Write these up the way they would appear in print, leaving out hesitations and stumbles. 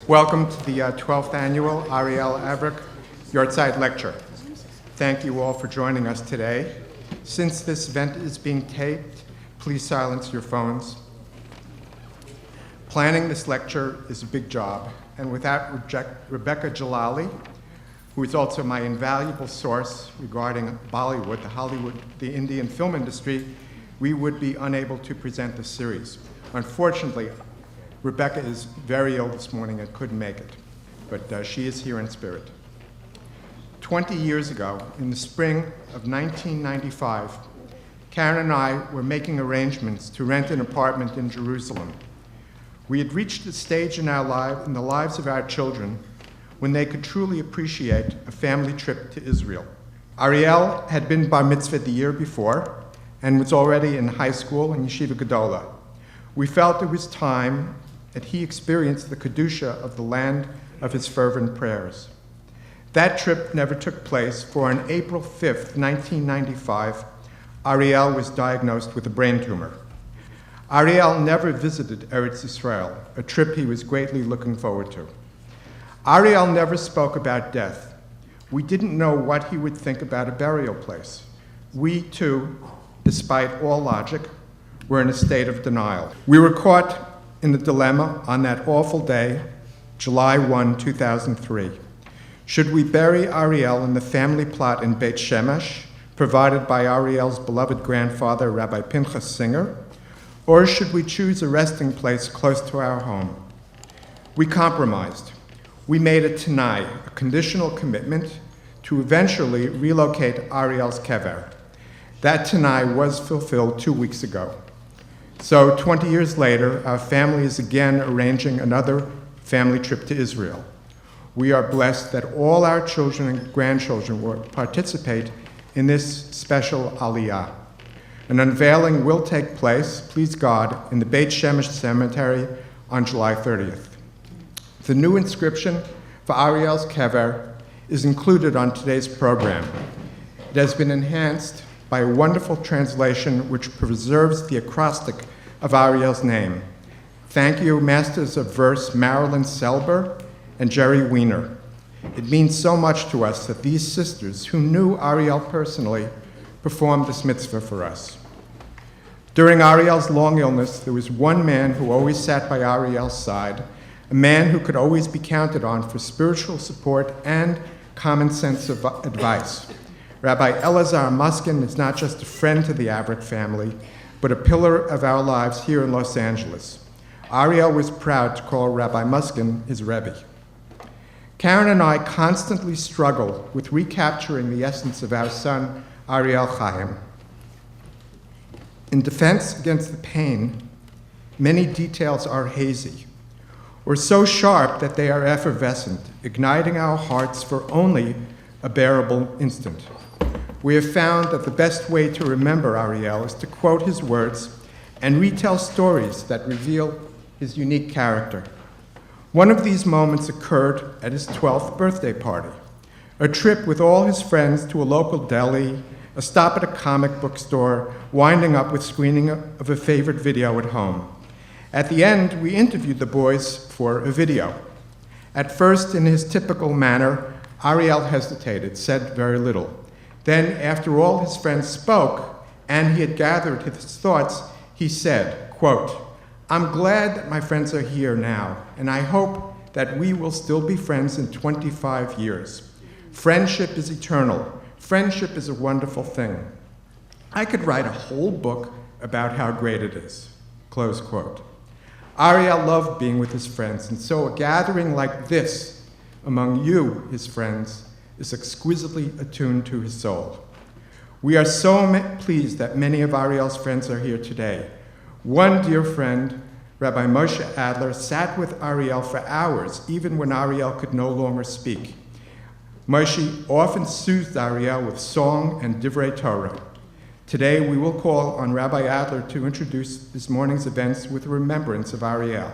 Welcome to the 12th annual Ariel Avrech Yahrzeit Lecture. Thank you all for joining us today. Since this event is being taped, please silence your phones. Planning this lecture is a big job, and without Rebecca Jalali, who is also my invaluable source regarding Bollywood, the Indian film industry, we would be unable to present the series. Unfortunately, Rebecca is very ill this morning and couldn't make it, but she is here in spirit. 20 years ago, in the spring of 1995, Karen and I were making arrangements to rent an apartment in Jerusalem. We had reached a stage in the lives of our children when they could truly appreciate a family trip to Israel. Ariel had been bar mitzvah the year before and was already in high school in Yeshiva Gedola. We felt it was time that he experienced the Kedusha of the land of his fervent prayers. That trip never took place, for on April 5th, 1995, Ariel was diagnosed with a brain tumor. Ariel never visited Eretz Yisrael, a trip he was greatly looking forward to. Ariel never spoke about death. We didn't know what he would think about a burial place. We, too, despite all logic, were in a state of denial. We were caught in the dilemma on that awful day, July 1, 2003. Should we bury Ariel in the family plot in Beit Shemesh, provided by Ariel's beloved grandfather, Rabbi Pinchas Singer, or should we choose a resting place close to our home? We compromised. We made a Tanai, a conditional commitment, to eventually relocate Ariel's kever. That Tanai was fulfilled 2 weeks ago. So 20 years later, our family is again arranging another family trip to Israel. We are blessed that all our children and grandchildren will participate in this special aliyah. An unveiling will take place, please God, in the Beit Shemesh Cemetery on July 30th. The new inscription for Ariel's kever is included on today's program. It has been enhanced by a wonderful translation which preserves the acrostic of Ariel's name. Thank you, masters of verse Marilyn Selber and Jerry Weiner. It means so much to us that these sisters, who knew Ariel personally, performed this mitzvah for us. During Ariel's long illness, there was one man who always sat by Ariel's side, a man who could always be counted on for spiritual support and common sense of advice. Rabbi Elazar Muskin is not just a friend to the Avrech family, but a pillar of our lives here in Los Angeles. Ariel was proud to call Rabbi Muskin his Rebbe. Karen and I constantly struggle with recapturing the essence of our son, Ariel Chaim. In defense against the pain, many details are hazy, or so sharp that they are effervescent, igniting our hearts for only a bearable instant. We have found that the best way to remember Ariel is to quote his words and retell stories that reveal his unique character. One of these moments occurred at his 12th birthday party, a trip with all his friends to a local deli, a stop at a comic book store, winding up with screening of a favorite video at home. At the end, we interviewed the boys for a video. At first, in his typical manner, Ariel hesitated, said very little. Then, after all his friends spoke and he had gathered his thoughts, he said, quote, "I'm glad that my friends are here now, and I hope that we will still be friends in 25 years. Friendship is eternal. Friendship is a wonderful thing. I could write a whole book about how great it is." Close quote. Ariel loved being with his friends, and so a gathering like this among you, his friends, is exquisitely attuned to his soul. We are so pleased that many of Ariel's friends are here today. One dear friend, Rabbi Moshe Adler, sat with Ariel for hours, even when Ariel could no longer speak. Moshe often soothed Ariel with song and divrei Torah. Today, we will call on Rabbi Adler to introduce this morning's events with a remembrance of Ariel.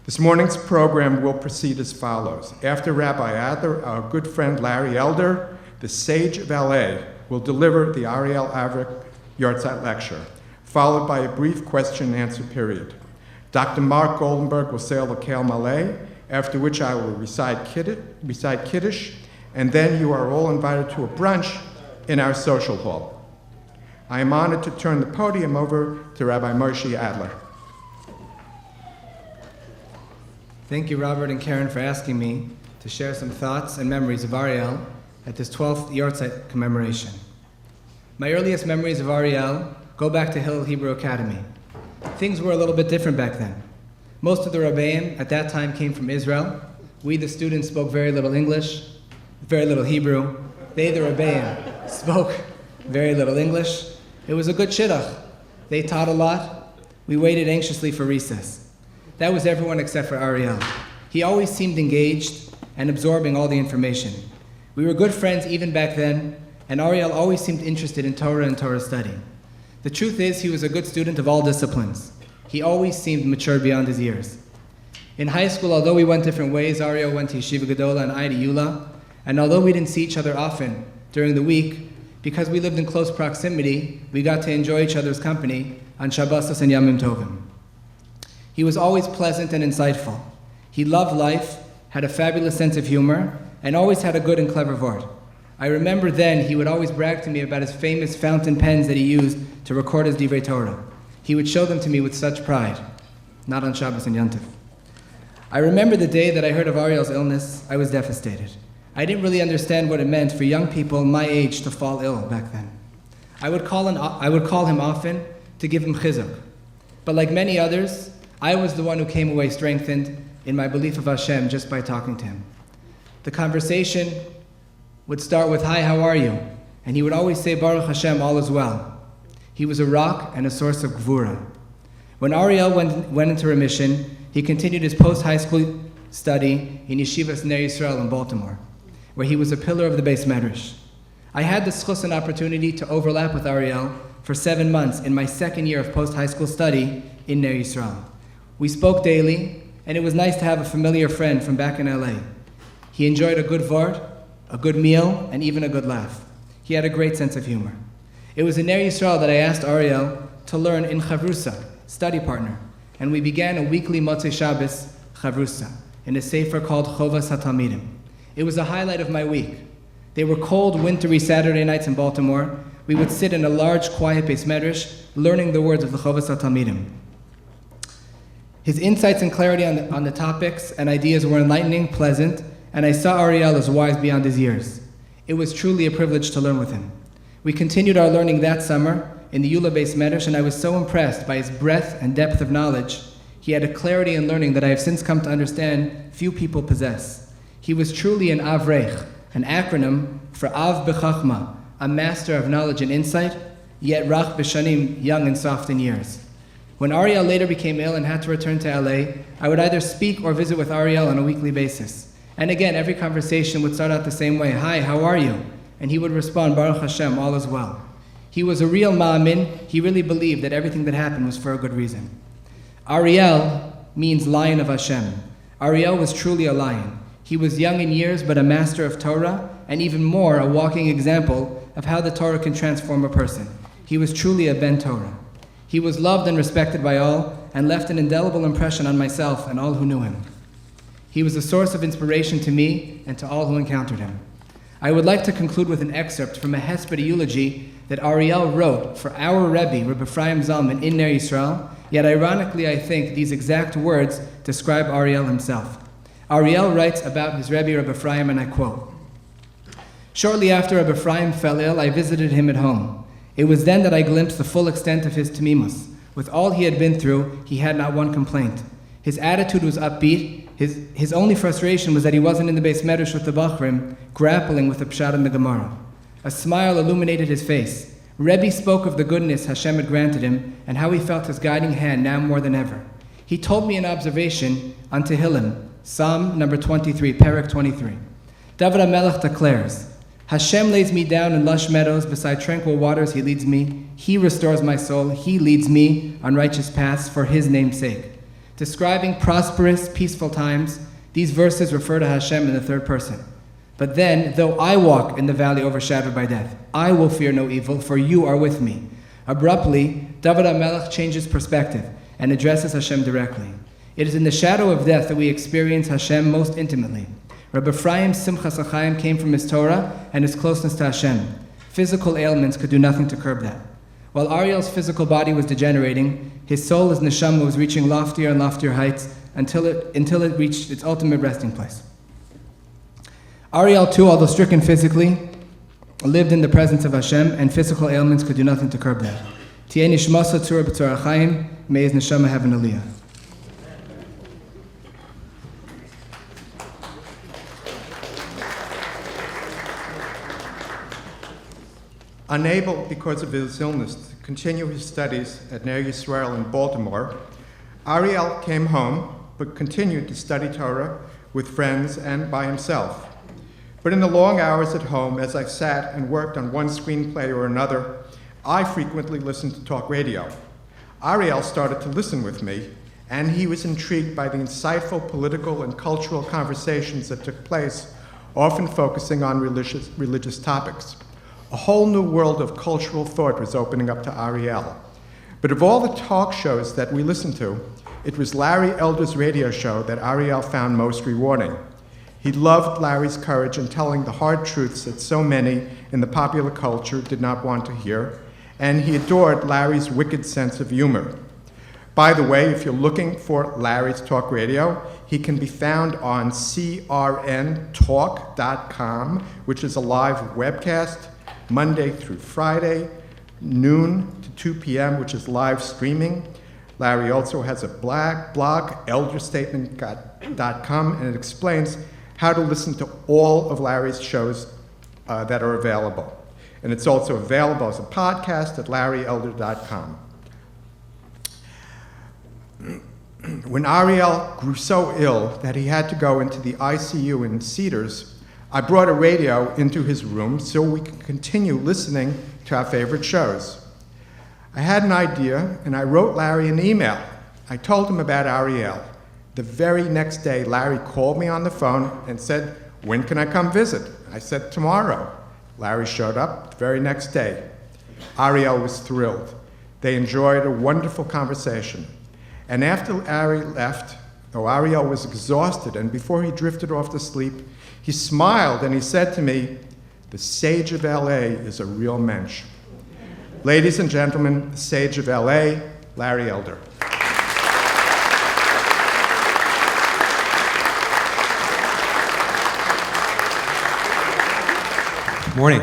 This morning's program will proceed as follows. After Rabbi Adler, our good friend Larry Elder, the sage of LA, will deliver the Ariel Avrech Yahrzeit lecture, followed by a brief question and answer period. Dr. Marc Goldenberg will say L'Kel Malay, after which I will recite Kiddush, and then you are all invited to a brunch in our social hall. I am honored to turn the podium over to Rabbi Moshe Adler. Thank you, Robert and Karen, for asking me to share some thoughts and memories of Ariel at this 12th Yortzeit commemoration. My earliest memories of Ariel go back to Hillel Hebrew Academy. Things were a little bit different back then. Most of the Rebbeim at that time came from Israel. We, the students, spoke very little English, very little Hebrew. They, the Rebbeim, spoke very little English. It was a good shidduch. They taught a lot. We waited anxiously for recess. That was everyone except for Ariel. He always seemed engaged and absorbing all the information. We were good friends even back then, and Ariel always seemed interested in Torah and Torah study. The truth is, he was a good student of all disciplines. He always seemed mature beyond his years. In high school, although we went different ways, Ariel went to Yeshiva Gedola and I to Yula, and although we didn't see each other often during the week, because we lived in close proximity, we got to enjoy each other's company on Shabbosos and Yamim Tovim. He was always pleasant and insightful. He loved life, had a fabulous sense of humor, and always had a good and clever word. I remember then he would always brag to me about his famous fountain pens that he used to record his Divrei Torah. He would show them to me with such pride, not on Shabbos and Yontif. I remember the day that I heard of Ariel's illness, I was devastated. I didn't really understand what it meant for young people my age to fall ill back then. I would call him often to give him chizuk. But like many others, I was the one who came away strengthened in my belief of Hashem just by talking to him. The conversation would start with, "Hi, how are you?" And he would always say, "Baruch Hashem, all is well." He was a rock and a source of gvura. When Ariel went into remission, he continued his post-high school study in Yeshivas Ner Yisrael in Baltimore, where he was a pillar of the Beis Medrash. I had the schus and opportunity to overlap with Ariel for 7 months in my second year of post-high school study in Ner Yisrael. We spoke daily, and it was nice to have a familiar friend from back in LA. He enjoyed a good vort, a good meal, and even a good laugh. He had a great sense of humor. It was in Ner Yisrael that I asked Ariel to learn in Chavrusa, study partner, and we began a weekly Motzei Shabbos Chavrusa in a sefer called Chovas HaTalmidim. It was a highlight of my week. They were cold, wintry Saturday nights in Baltimore. We would sit in a large, quiet Beis Medrash, learning the words of the Chovas HaTalmidim. His insights and clarity on the topics and ideas were enlightening, pleasant, and I saw Ariel as wise beyond his years. It was truly a privilege to learn with him. We continued our learning that summer in the Yula Beis Medrash, and I was so impressed by his breadth and depth of knowledge. He had a clarity in learning that I have since come to understand few people possess. He was truly an Avrech, an acronym for Av B'Chachma, a master of knowledge and insight, yet Rach B'Shanim, young and soft in years. When Ariel later became ill and had to return to LA, I would either speak or visit with Ariel on a weekly basis. And again, every conversation would start out the same way, "Hi, how are you?" And he would respond, "Baruch Hashem, all is well." He was a real ma'amin. He really believed that everything that happened was for a good reason. Ariel means lion of Hashem. Ariel was truly a lion. He was young in years, but a master of Torah, and even more, a walking example of how the Torah can transform a person. He was truly a Ben Torah. He was loved and respected by all, and left an indelible impression on myself and all who knew him. He was a source of inspiration to me and to all who encountered him. I would like to conclude with an excerpt from a hesped eulogy that Ariel wrote for our Rebbe, Rabbi Ephraim Zalman, in Ner Yisrael, yet ironically I think these exact words describe Ariel himself. Ariel writes about his Rebbe, Rabbi Ephraim, and I quote, "Shortly after Rabbi Ephraim fell ill, I visited him at home. It was then that I glimpsed the full extent of his tamimus. With all he had been through, he had not one complaint. His attitude was upbeat. His only frustration was that he wasn't in the Beis Medrash with the Bachrim, grappling with the Pshat and the Gemara. A smile illuminated his face. Rebbe spoke of the goodness Hashem had granted him and how he felt his guiding hand now more than ever. He told me an observation on Tehillim, Psalm number 23, Perek 23. David HaMelech declares, Hashem lays me down in lush meadows, beside tranquil waters he leads me. He restores my soul, he leads me on righteous paths for his name's sake. Describing prosperous, peaceful times, these verses refer to Hashem in the third person. But then, though I walk in the valley overshadowed by death, I will fear no evil, for you are with me. Abruptly, David HaMelech changes perspective and addresses Hashem directly. It is in the shadow of death that we experience Hashem most intimately. Rabbi Ephraim's Simchas HaChaim came from his Torah and his closeness to Hashem. Physical ailments could do nothing to curb that. While Ariel's physical body was degenerating, his soul, his neshama, was reaching loftier and loftier heights until it reached its ultimate resting place. Ariel, too, although stricken physically, lived in the presence of Hashem, and physical ailments could do nothing to curb that. Tieh nishmasa tzura b'tzora chaim, may his neshama have an aliyah. Unable, because of his illness, to continue his studies at Ner Yisrael in Baltimore, Ariel came home but continued to study Torah with friends and by himself. But in the long hours at home, as I sat and worked on one screenplay or another, I frequently listened to talk radio. Ariel started to listen with me, and he was intrigued by the insightful political and cultural conversations that took place, often focusing on religious topics. A whole new world of cultural thought was opening up to Ariel. But of all the talk shows that we listened to, it was Larry Elder's radio show that Ariel found most rewarding. He loved Larry's courage in telling the hard truths that so many in the popular culture did not want to hear, and he adored Larry's wicked sense of humor. By the way, if you're looking for Larry's talk radio, he can be found on crntalk.com, which is a live webcast, Monday through Friday, noon to 2 p.m., which is live streaming. Larry also has a blog, elderstatement.com, and it explains how to listen to all of Larry's shows that are available. And it's also available as a podcast at larryelder.com. When Ariel grew so ill that he had to go into the ICU in Cedars, I brought a radio into his room so we could continue listening to our favorite shows. I had an idea, and I wrote Larry an email. I told him about Ariel. The very next day, Larry called me on the phone and said, "When can I come visit?" I said, "Tomorrow." Larry showed up the very next day. Ariel was thrilled. They enjoyed a wonderful conversation. And after Larry left, though Ariel was exhausted, and before he drifted off to sleep, he smiled and he said to me, "The sage of LA is a real mensch." Ladies and gentlemen, the sage of LA, Larry Elder. Morning.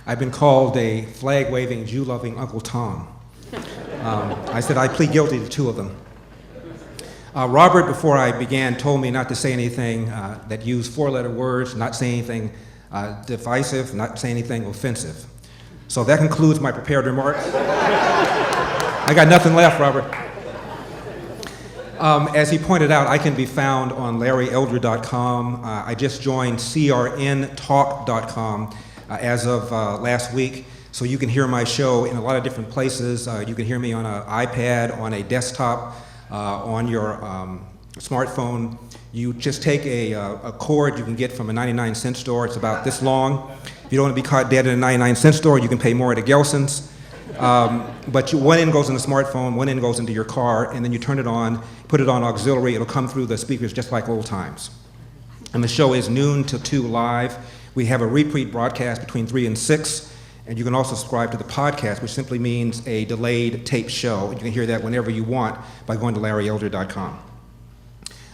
I've been called a flag-waving, Jew-loving Uncle Tom. I said I plead guilty to two of them. Robert, before I began, told me not to say anything that used four-letter words, not say anything divisive, not say anything offensive. So that concludes my prepared remarks. I got nothing left, Robert. As he pointed out, I can be found on larryelder.com. I just joined crntalk.com as of last week, so you can hear my show in a lot of different places. You can hear me on an iPad, on a desktop, on your smartphone. You just take a cord you can get from a 99-cent store. It's about this long. If you don't want to be caught dead in a 99-cent store, you can pay more at a Gelson's. But one end goes in the smartphone, one end goes into your car, and then you turn it on, put it on auxiliary, it'll come through the speakers just like old times. And the show is noon to 2 live. We have a repeat broadcast between 3 and 6, and you can also subscribe to the podcast, which simply means a delayed tape show. You can hear that whenever you want by going to larryelder.com.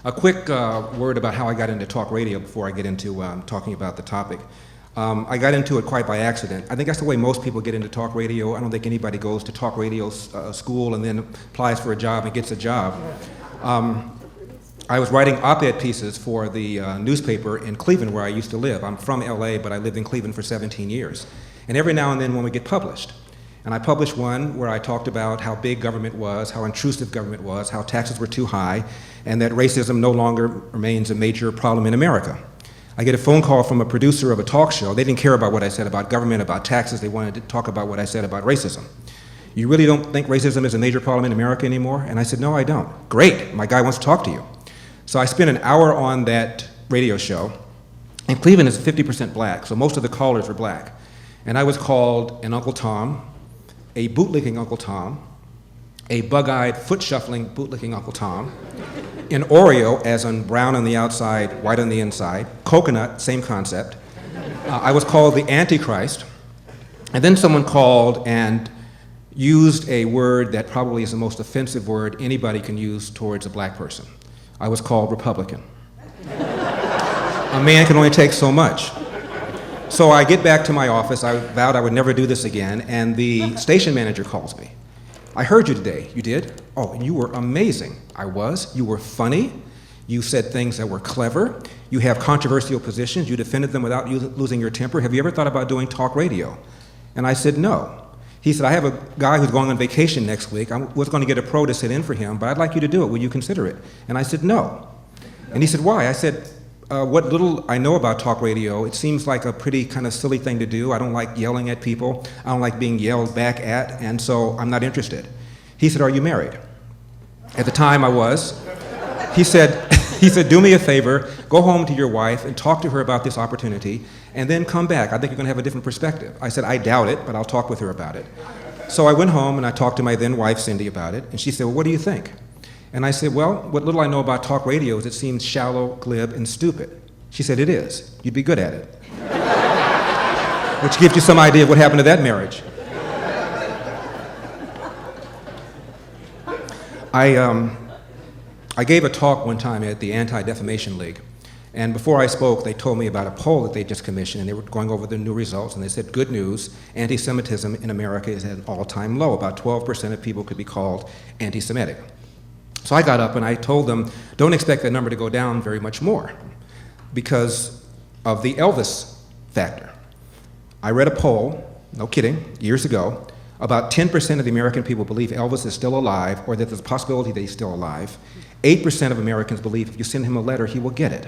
A quick word about how I got into talk radio before I get into talking about the topic. I got into it quite by accident. I think that's the way most people get into talk radio. I don't think anybody goes to talk radio school and then applies for a job and gets a job. I was writing op-ed pieces for the newspaper in Cleveland, where I used to live. I'm from LA, but I lived in Cleveland for 17 years. And every now and then when we get published, and I published one where I talked about how big government was, how intrusive government was, how taxes were too high, and that racism no longer remains a major problem in America. I get a phone call from a producer of a talk show. They didn't care about what I said about government, about taxes. They wanted to talk about what I said about racism. "You really don't think racism is a major problem in America anymore?" And I said, "No, I don't." "Great, my guy wants to talk to you." So I spent an hour on that radio show. And Cleveland is 50% black, so most of the callers were black. And I was called an Uncle Tom, a bootlicking Uncle Tom, a bug-eyed, foot-shuffling, bootlicking Uncle Tom, an Oreo, as in brown on the outside, white on the inside, coconut, same concept. I was called the Antichrist, and then someone called and used a word that probably is the most offensive word anybody can use towards a black person. I was called Republican. A man can only take so much. So I get back to my office, I vowed I would never do this again, and the station manager calls me. I heard you today. You did? Oh, and you were amazing. I was. You were funny. You said things that were clever. You have controversial positions. You defended them without losing your temper. Have you ever thought about doing talk radio? And I said, no. He said, I have a guy who's going on vacation next week. I was going to get a pro to sit in for him, but I'd like you to do it. Will you consider it? And I said, no. And he said, why? I said, what little I know about talk radio, it seems like a pretty kind of silly thing to do. I don't like yelling at people. I don't like being yelled back at, and so I'm not interested. He said, are you married? At the time I was. He said, do me a favor, go home to your wife and talk to her about this opportunity, and then come back. I think you're going to have a different perspective. I said, I doubt it, but I'll talk with her about it. So I went home and I talked to my then wife, Cindy, about it, and she said, well, what do you think? And I said, well, what little I know about talk radio is it seems shallow, glib, and stupid. She said, it is. You'd be good at it. Which gives you some idea of what happened to that marriage. I gave a talk one time at the Anti-Defamation League, and before I spoke, they told me about a poll that they just commissioned, and they were going over the new results, and they said, good news, anti-Semitism in America is at an all-time low. About 12% of people could be called anti-Semitic. So I got up and I told them, don't expect that number to go down very much more because of the Elvis factor. I read a poll, no kidding, years ago, about 10% of the American people believe Elvis is still alive or that there's a possibility that he's still alive. 8% of Americans believe if you send him a letter, he will get it.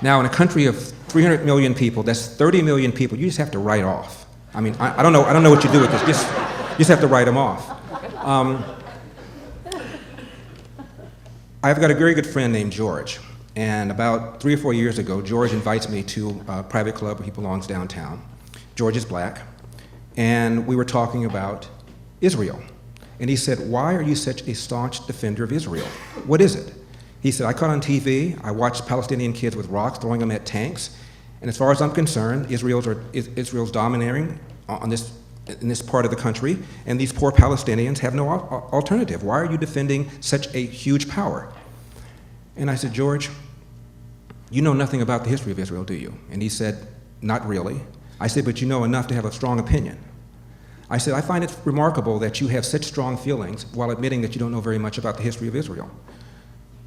Now, in a country of 300 million people, that's 30 million people, you just have to write off. I mean, I don't know what you do with this, you just have to write them off. I've got a very good friend named George, and about 3 or 4 years ago, George invites me to a private club where he belongs downtown. George is black, and we were talking about Israel. And he said, why are you such a staunch defender of Israel? What is it? He said, I caught on TV, I watched Palestinian kids with rocks throwing them at tanks, and as far as I'm concerned, Israel's domineering in this part of the country, and these poor Palestinians have no alternative. Why are you defending such a huge power? And I said, George, you know nothing about the history of Israel, do you? And he said, not really. I said, but you know enough to have a strong opinion. I said, I find it remarkable that you have such strong feelings while admitting that you don't know very much about the history of Israel.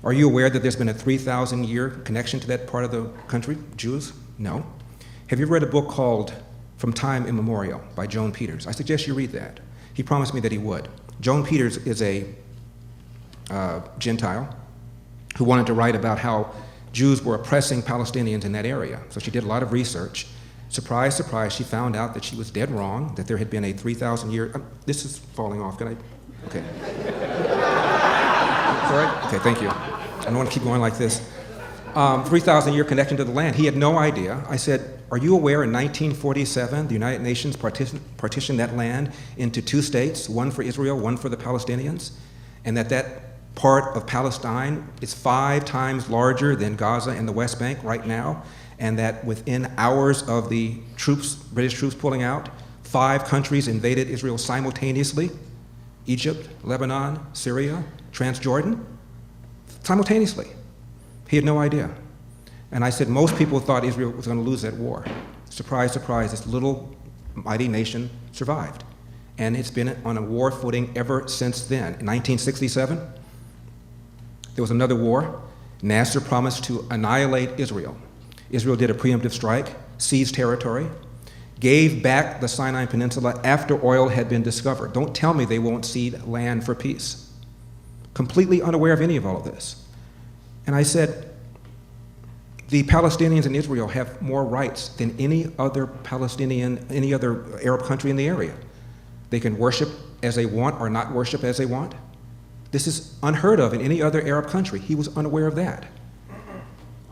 Are you aware that there's been a 3,000-year connection to that part of the country, Jews? No. Have you read a book called From Time Immemorial by Joan Peters? I suggest you read that. He promised me that he would. Joan Peters is a Gentile who wanted to write about how Jews were oppressing Palestinians in that area. So she did a lot of research. Surprise, surprise, she found out that she was dead wrong, that there had been a 3,000-year, this is falling off, can I, okay. All right, okay, thank you. I don't want to keep going like this. 3,000-year connection to the land. He had no idea. I said, are you aware in 1947, the United Nations partitioned that land into 2 states, one for Israel, one for the Palestinians, and that part of Palestine is 5 times larger than Gaza and the West Bank right now, and that within hours of the British troops pulling out, 5 countries invaded Israel simultaneously, Egypt, Lebanon, Syria, Transjordan, simultaneously. He had no idea. And I said, most people thought Israel was going to lose that war. Surprise, surprise, this little mighty nation survived. And it's been on a war footing ever since then. In 1967, there was another war. Nasser promised to annihilate Israel. Israel did a preemptive strike, seized territory, gave back the Sinai Peninsula after oil had been discovered. Don't tell me they won't cede land for peace. Completely unaware of any of all of this. And I said, the Palestinians in Israel have more rights than any other Arab country in the area. They can worship as they want or not worship as they want. This is unheard of in any other Arab country. He was unaware of that.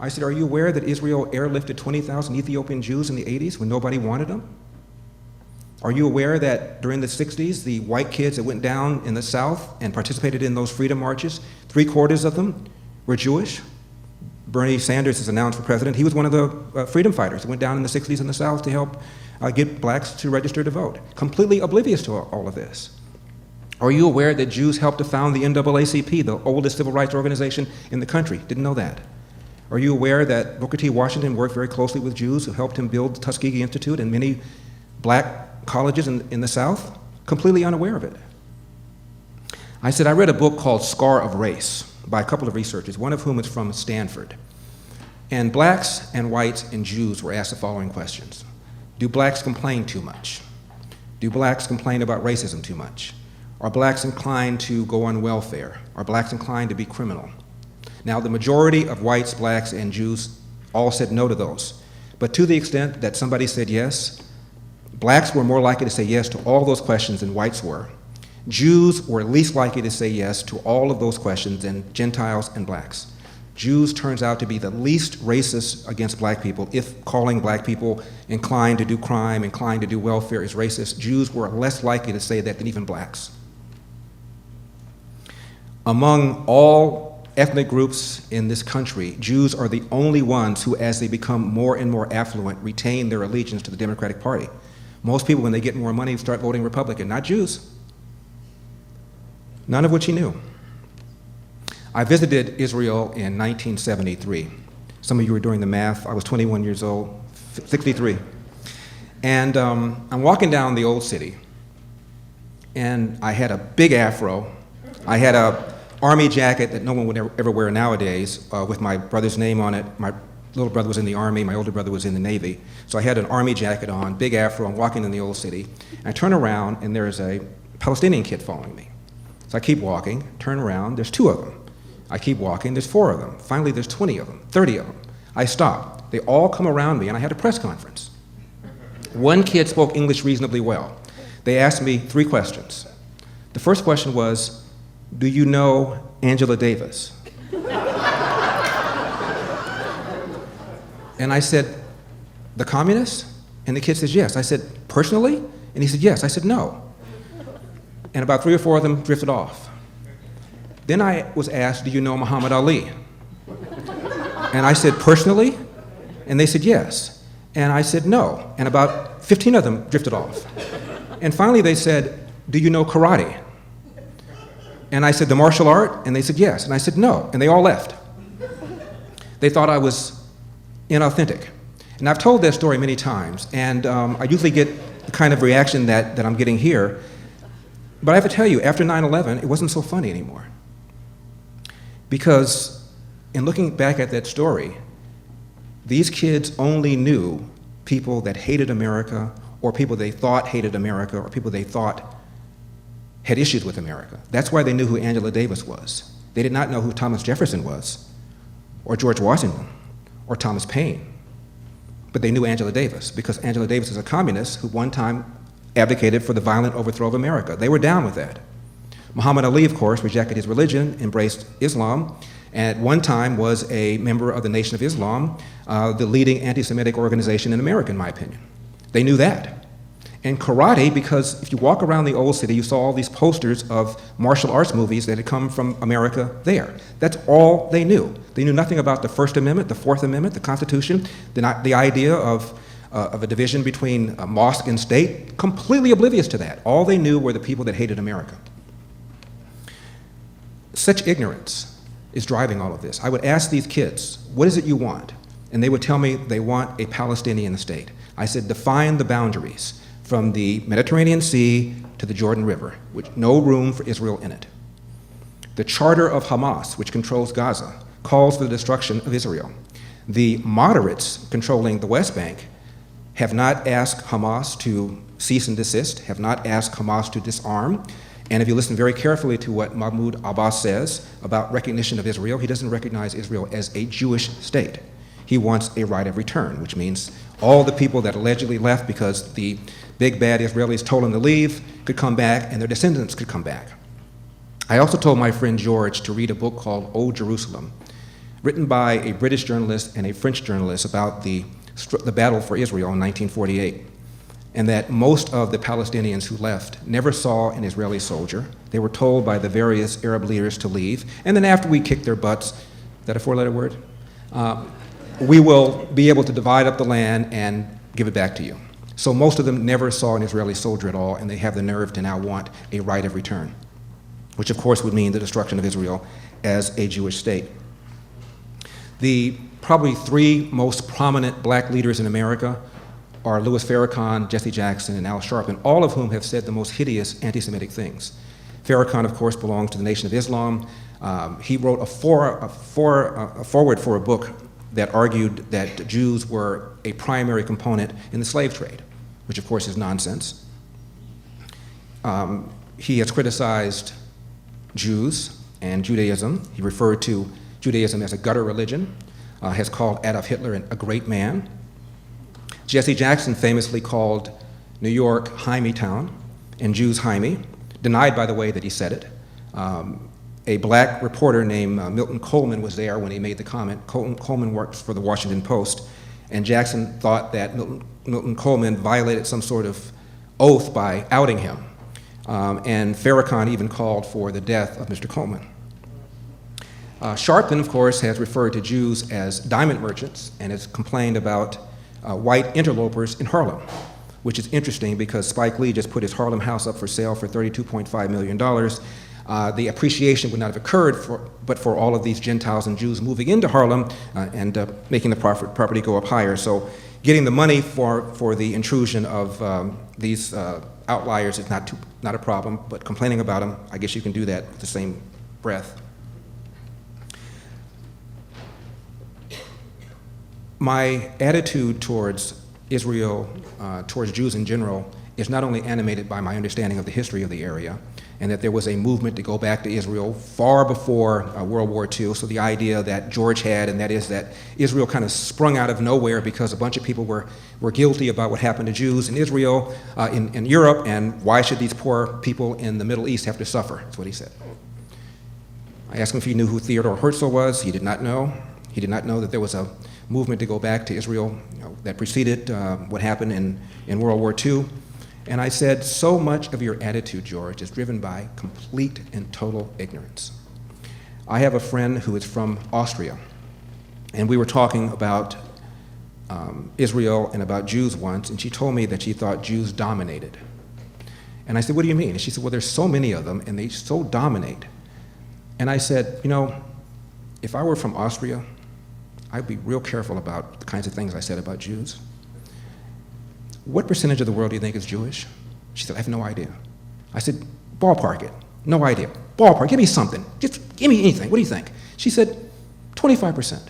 I said, are you aware that Israel airlifted 20,000 Ethiopian Jews in the 80s when nobody wanted them? Are you aware that during the 60s, the white kids that went down in the South and participated in those freedom marches, 3/4 of them were Jewish? Bernie Sanders is announced for president. He was one of the freedom fighters that went down in the 60s in the South to help get blacks to register to vote. Completely oblivious to all of this. Are you aware that Jews helped to found the NAACP, the oldest civil rights organization in the country? Didn't know that. Are you aware that Booker T. Washington worked very closely with Jews who helped him build the Tuskegee Institute and many black colleges in the South? Completely unaware of it. I said, I read a book called Scar of Race by a couple of researchers, one of whom is from Stanford. And blacks and whites and Jews were asked the following questions. Do blacks complain too much? Do blacks complain about racism too much? Are blacks inclined to go on welfare? Are blacks inclined to be criminal? Now, the majority of whites, blacks, and Jews all said no to those. But to the extent that somebody said yes, blacks were more likely to say yes to all those questions than whites were. Jews were least likely to say yes to all of those questions than Gentiles and blacks. Jews turns out to be the least racist against black people. If calling black people inclined to do crime, inclined to do welfare is racist, Jews were less likely to say that than even blacks. Among all ethnic groups in this country, Jews are the only ones who, as they become more and more affluent, retain their allegiance to the Democratic Party. Most people, when they get more money, start voting Republican, not Jews. None of which he knew. I visited Israel in 1973. Some of you were doing the math. I was 21 years old, 63. And I'm walking down the old city, and I had a big afro. I had a army jacket that no one would ever wear nowadays with my brother's name on it. My little brother was in the Army, my older brother was in the Navy. So I had an army jacket on, big afro, I'm walking in the old city. And I turn around, and there's a Palestinian kid following me. So I keep walking, turn around, there's 2 of them. I keep walking, there's 4 of them. Finally, there's 20 of them, 30 of them. I stop. They all come around me, and I had a press conference. One kid spoke English reasonably well. They asked me 3 questions. The first question was, do you know Angela Davis? And I said, the communist? And the kid says, yes. I said, personally? And he said, yes. I said, no. And about 3 or 4 of them drifted off. Then I was asked, do you know Muhammad Ali? And I said, personally? And they said, yes. And I said, no. And about 15 of them drifted off. And finally they said, do you know karate? And I said, the martial art? And they said, yes. And I said, no. And they all left. They thought I was inauthentic. And I've told that story many times, and I usually get the kind of reaction that I'm getting here. But I have to tell you, after 9/11, it wasn't so funny anymore. Because in looking back at that story, these kids only knew people that hated America, or people they thought hated America, or people they thought had issues with America. That's why they knew who Angela Davis was. They did not know who Thomas Jefferson was, or George Washington, or Thomas Paine. But they knew Angela Davis, because Angela Davis is a communist who one time advocated for the violent overthrow of America. They were down with that. Muhammad Ali, of course, rejected his religion, embraced Islam, and at one time was a member of the Nation of Islam, the leading anti-Semitic organization in America, in my opinion. They knew that. And karate, because if you walk around the old city, you saw all these posters of martial arts movies that had come from America there. That's all they knew. They knew nothing about the First Amendment, the Fourth Amendment, the Constitution, the idea of a division between mosque and state, completely oblivious to that. All they knew were the people that hated America. Such ignorance is driving all of this. I would ask these kids, what is it you want? And they would tell me they want a Palestinian state. I said, define the boundaries from the Mediterranean Sea to the Jordan River, with no room for Israel in it. The charter of Hamas, which controls Gaza, calls for the destruction of Israel. The moderates controlling the West Bank have not asked Hamas to cease and desist, have not asked Hamas to disarm. And if you listen very carefully to what Mahmoud Abbas says about recognition of Israel, he doesn't recognize Israel as a Jewish state. He wants a right of return, which means all the people that allegedly left because the big bad Israelis told them to leave could come back, and their descendants could come back. I also told my friend George to read a book called Old Jerusalem, written by a British journalist and a French journalist about the battle for Israel in 1948. and that most of the Palestinians who left never saw an Israeli soldier. They were told by the various Arab leaders to leave, and then after we kicked their butts, is that a four-letter word? We will be able to divide up the land and give it back to you. So most of them never saw an Israeli soldier at all, and they have the nerve to now want a right of return, which of course would mean the destruction of Israel as a Jewish state. The probably three most prominent black leaders in America are Louis Farrakhan, Jesse Jackson, and Al Sharpton, all of whom have said the most hideous anti-Semitic things. Farrakhan, of course, belongs to the Nation of Islam. He wrote a foreword for a book that argued that Jews were a primary component in the slave trade, which of course is nonsense. He has criticized Jews and Judaism. He referred to Judaism as a gutter religion, has called Adolf Hitler a great man. Jesse Jackson famously called New York Hymietown and Jews Hyme, denied, by the way, that he said it. A black reporter named Milton Coleman was there when he made the comment. Coleman works for the Washington Post, and Jackson thought that Milton Coleman violated some sort of oath by outing him. And Farrakhan even called for the death of Mr. Coleman. Sharpton, of course, has referred to Jews as diamond merchants and has complained about white interlopers in Harlem, which is interesting because Spike Lee just put his Harlem house up for sale for $32.5 million. The appreciation would not have occurred but for all of these Gentiles and Jews moving into Harlem and making the property go up higher. So getting the money for the intrusion of these outliers is not a problem, but complaining about them, I guess you can do that with the same breath. My attitude towards Israel, towards Jews in general, is not only animated by my understanding of the history of the area, and that there was a movement to go back to Israel far before World War II, so the idea that George had, and that is that Israel kind of sprung out of nowhere because a bunch of people were guilty about what happened to Jews in Israel, in Europe, and why should these poor people in the Middle East have to suffer? That's what he said. I asked him if he knew who Theodore Herzl was. He did not know. He did not know that there was a movement to go back to Israel that preceded what happened in World War II. And I said, so much of your attitude, George, is driven by complete and total ignorance. I have a friend who is from Austria, and we were talking about Israel and about Jews once, and she told me that she thought Jews dominated. And I said, what do you mean? And she said, well, there's so many of them, and they so dominate. And I said, you know, if I were from Austria, I'd be real careful about the kinds of things I said about Jews. What percentage of the world do you think is Jewish? She said, I have no idea. I said, ballpark it. No idea. Ballpark, give me something. Just give me anything. What do you think? She said, 25%.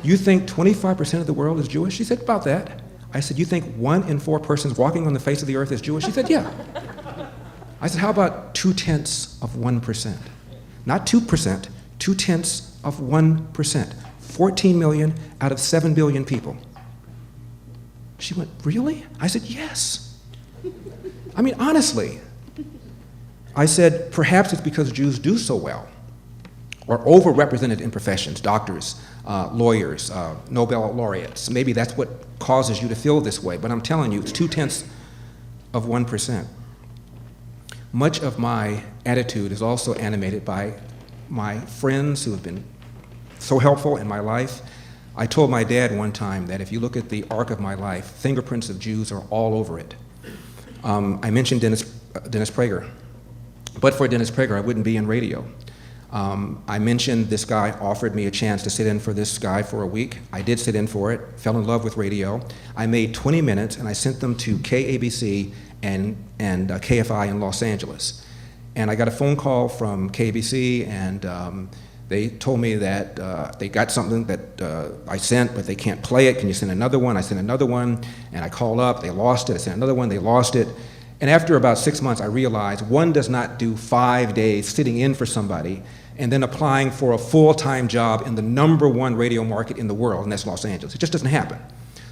You think 25% of the world is Jewish? She said, about that. I said, you think 1 in 4 persons walking on the face of the earth is Jewish? She said, yeah. I said, how about 0.2%? Not 2%, 0.2%. 14 million out of 7 billion people. She went, really? I said, yes. I mean, honestly. I said, perhaps it's because Jews do so well, or overrepresented in professions, doctors, lawyers, Nobel laureates. Maybe that's what causes you to feel this way, but I'm telling you, it's 0.2%. Much of my attitude is also animated by my friends who have been so helpful in my life. I told my dad one time that if you look at the arc of my life, fingerprints of Jews are all over it. I mentioned Dennis Prager. But for Dennis Prager, I wouldn't be in radio. I mentioned this guy offered me a chance to sit in for this guy for a week. I did sit in for it, fell in love with radio. I made 20 minutes and I sent them to KABC and KFI in Los Angeles. And I got a phone call from KBC, and they told me that they got something that I sent, but they can't play it. Can you send another one? I sent another one, and I called up. They lost it. I sent another one. They lost it. And after about 6 months, I realized one does not do 5 days sitting in for somebody and then applying for a full-time job in the #1 radio market in the world, and that's Los Angeles. It just doesn't happen.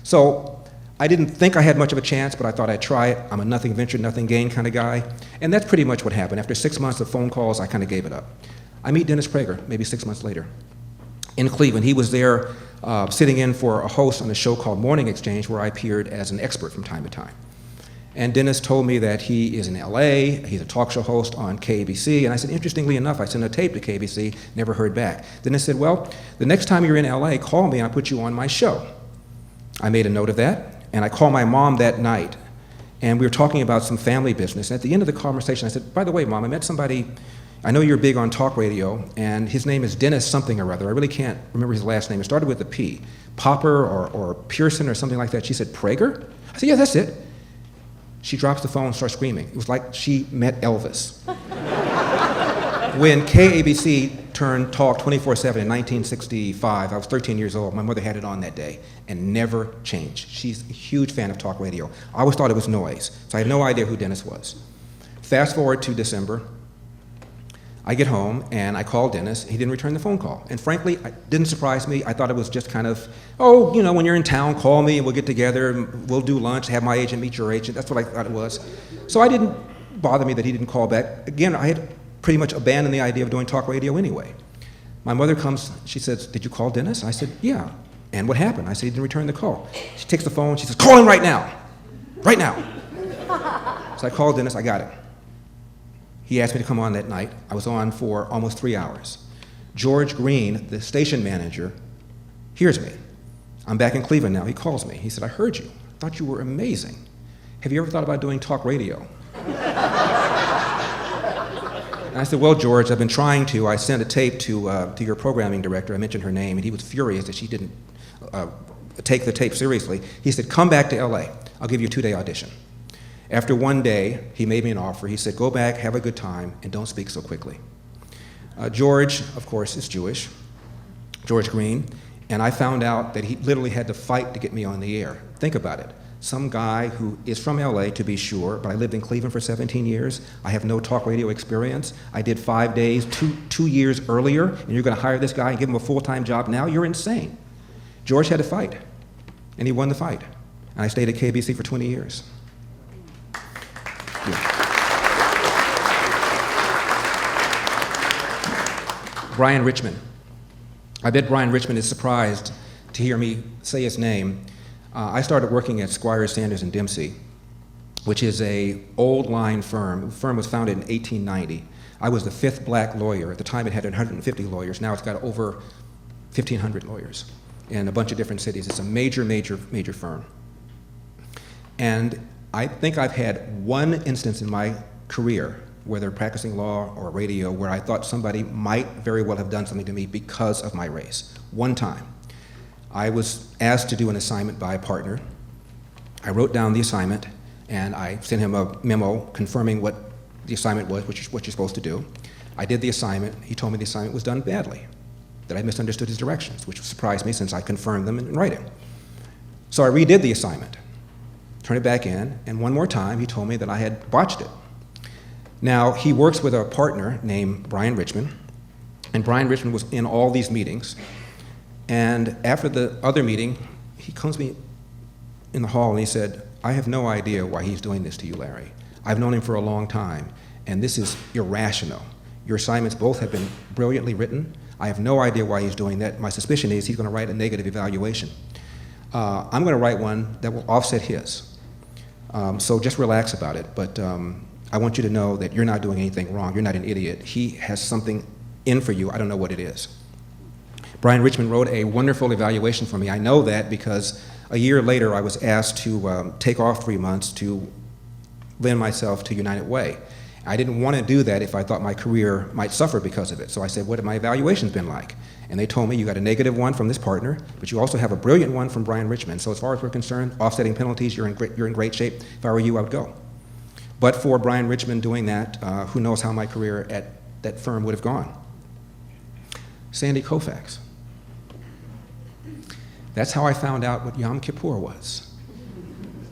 So I didn't think I had much of a chance, but I thought I'd try it. I'm a nothing venture, nothing gain kind of guy. And that's pretty much what happened. After 6 months of phone calls, I kind of gave it up. I meet Dennis Prager maybe 6 months later. in Cleveland. He was there sitting in for a host on a show called Morning Exchange, where I appeared as an expert from time to time. And Dennis told me that he is in LA, he's a talk show host on KABC, and I said, interestingly enough, I sent a tape to KABC, never heard back. Dennis said, well, the next time you're in LA, call me, I'll put you on my show. I made a note of that, and I called my mom that night, and we were talking about some family business. And at the end of the conversation, I said, by the way, Mom, I met somebody, I know you're big on talk radio, and his name is Dennis something or other. I really can't remember his last name. It started with a P. Popper or Pearson or something like that. She said, Prager? I said, yeah, that's it. She drops the phone and starts screaming. It was like she met Elvis. When KABC turned talk 24/7 in 1965, I was 13 years old. My mother had it on that day and never changed. She's a huge fan of talk radio. I always thought it was noise, so I had no idea who Dennis was. Fast forward to December. I get home and I call Dennis. He didn't return the phone call. And frankly, it didn't surprise me. I thought it was just kind of, oh, you know, when you're in town, call me and we'll get together and we'll do lunch, have my agent meet your agent. That's what I thought it was. So I didn't bother me that he didn't call back. Again, I had pretty much abandoned the idea of doing talk radio anyway. My mother comes, she says, did you call Dennis? I said, yeah. And what happened? I said, he didn't return the call. She takes the phone, she says, call him right now. Right now. So I called Dennis, I got it. He asked me to come on that night. I was on for almost 3 hours. George Green, the station manager, hears me. I'm back in Cleveland now. He calls me. He said, I heard you. I thought you were amazing. Have you ever thought about doing talk radio? And I said, well, George, I've been trying to. I sent a tape to your programming director. I mentioned her name, and he was furious that she didn't take the tape seriously. He said, come back to LA. I'll give you a 2-day audition. After 1 day, he made me an offer. He said, go back, have a good time, and don't speak so quickly. George, of course, is Jewish, George Green, and I found out that he literally had to fight to get me on the air. Think about it. Some guy who is from LA, to be sure, but I lived in Cleveland for 17 years. I have no talk radio experience. I did 5 days, two years earlier, and you're going to hire this guy and give him a full-time job now? You're insane. George had to fight, and he won the fight. And I stayed at KBC for 20 years. Brian Richmond. I bet Brian Richmond is surprised to hear me say his name. I started working at Squires, Sanders, and Dempsey, which is a old line firm. The firm was founded in 1890. I was the 5th black lawyer. At the time it had 150 lawyers. Now it's got over 1,500 lawyers in a bunch of different cities. It's a major, major, major firm. And I think I've had one instance in my career, whether practicing law or radio, where I thought somebody might very well have done something to me because of my race. One time. I was asked to do an assignment by a partner. I wrote down the assignment, and I sent him a memo confirming what the assignment was, which is what you're supposed to do. I did the assignment. He told me the assignment was done badly, that I misunderstood his directions, which surprised me since I confirmed them in writing. So I redid the assignment, turned it back in, and one more time he told me that I had botched it. Now, he works with a partner named Brian Richmond, and Brian Richmond was in all these meetings. And after the other meeting, he comes to me in the hall and he said, I have no idea why he's doing this to you, Larry. I've known him for a long time, and this is irrational. Your assignments both have been brilliantly written. I have no idea why he's doing that. My suspicion is he's going to write a negative evaluation. I'm going to write one that will offset his. So just relax about it, but I want you to know that you're not doing anything wrong. You're not an idiot. He has something in for you. I don't know what it is. Brian Richmond wrote a wonderful evaluation for me. I know that because a year later I was asked to take off 3 months to lend myself to United Way. I didn't want to do that if I thought my career might suffer because of it. So I said, what have my evaluations been like? And they told me, you got a -1 from this partner, but you also have a brilliant one from Brian Richmond. So as far as we're concerned, offsetting penalties, you're in great shape. If I were you, I would go. But for Brian Richmond doing that, who knows how my career at that firm would have gone. Sandy Koufax. That's how I found out what Yom Kippur was.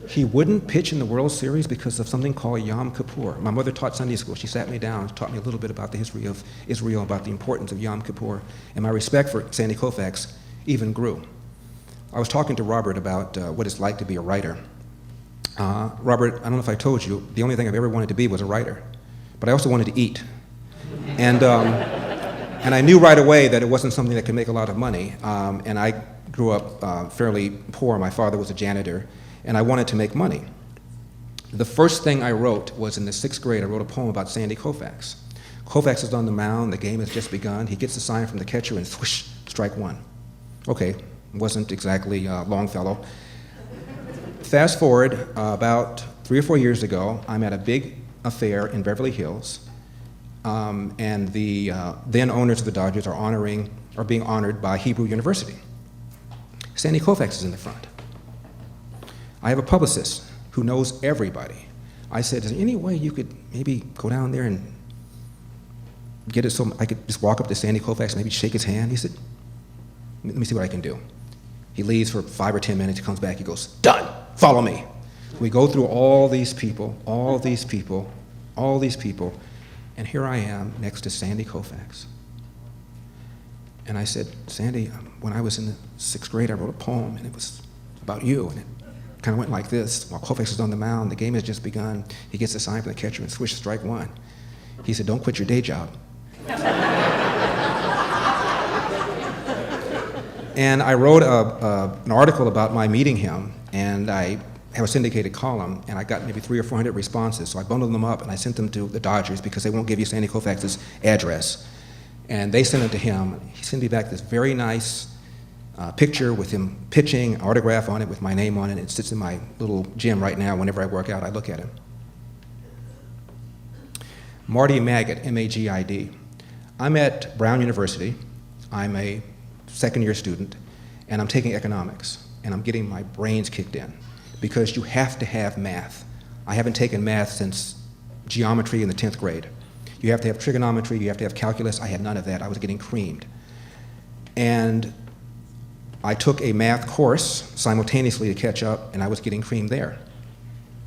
He wouldn't pitch in the World Series because of something called Yom Kippur. My mother taught Sunday school. She sat me down and taught me a little bit about the history of Israel, about the importance of Yom Kippur, and my respect for Sandy Koufax even grew. I was talking to Robert about what it's like to be a writer. Robert, I don't know if I told you, the only thing I've ever wanted to be was a writer, but I also wanted to eat. And And I knew right away that it wasn't something that could make a lot of money. And I grew up fairly poor. My father was a janitor, and I wanted to make money. The first thing I wrote was in the 6th grade. I wrote a poem about Sandy Koufax. Koufax is on the mound. The game has just begun. He gets the sign from the catcher, and swoosh, strike one. Okay, wasn't exactly Longfellow. Fast forward about 3 or 4 years ago, I'm at a big affair in Beverly Hills, and the then owners of the Dodgers are being honored by Hebrew University. Sandy Koufax is in the front. I have a publicist who knows everybody. I said, is there any way you could maybe go down there and get it so I could just walk up to Sandy Koufax and maybe shake his hand? He said, let me see what I can do. He leaves for 5 or 10 minutes, he comes back, he goes, done, follow me. We go through all these people, and here I am next to Sandy Koufax. And I said, Sandy, when I was in the 6th grade, I wrote a poem, and it was about you, and it kind of went like this. While Koufax is on the mound, the game has just begun. He gets a sign from the catcher and swish, strike one. He said, don't quit your day job. And I wrote an article about my meeting him, and I have a syndicated column, and I got maybe 300 or 400 responses, so I bundled them up and I sent them to the Dodgers because they won't give you Sandy Koufax's address. And they sent it to him. He sent me back this very nice picture with him pitching, an autograph on it with my name on it. It sits in my little gym right now. Whenever I work out, I look at him. Marty Magid, M-A-G-I-D. I'm at Brown University. I'm a second-year student, and I'm taking economics, and I'm getting my brains kicked in because you have to have math. I haven't taken math since geometry in the 10th grade. You have to have trigonometry, you have to have calculus. I had none of that. I was getting creamed. And I took a math course simultaneously to catch up, and I was getting creamed there.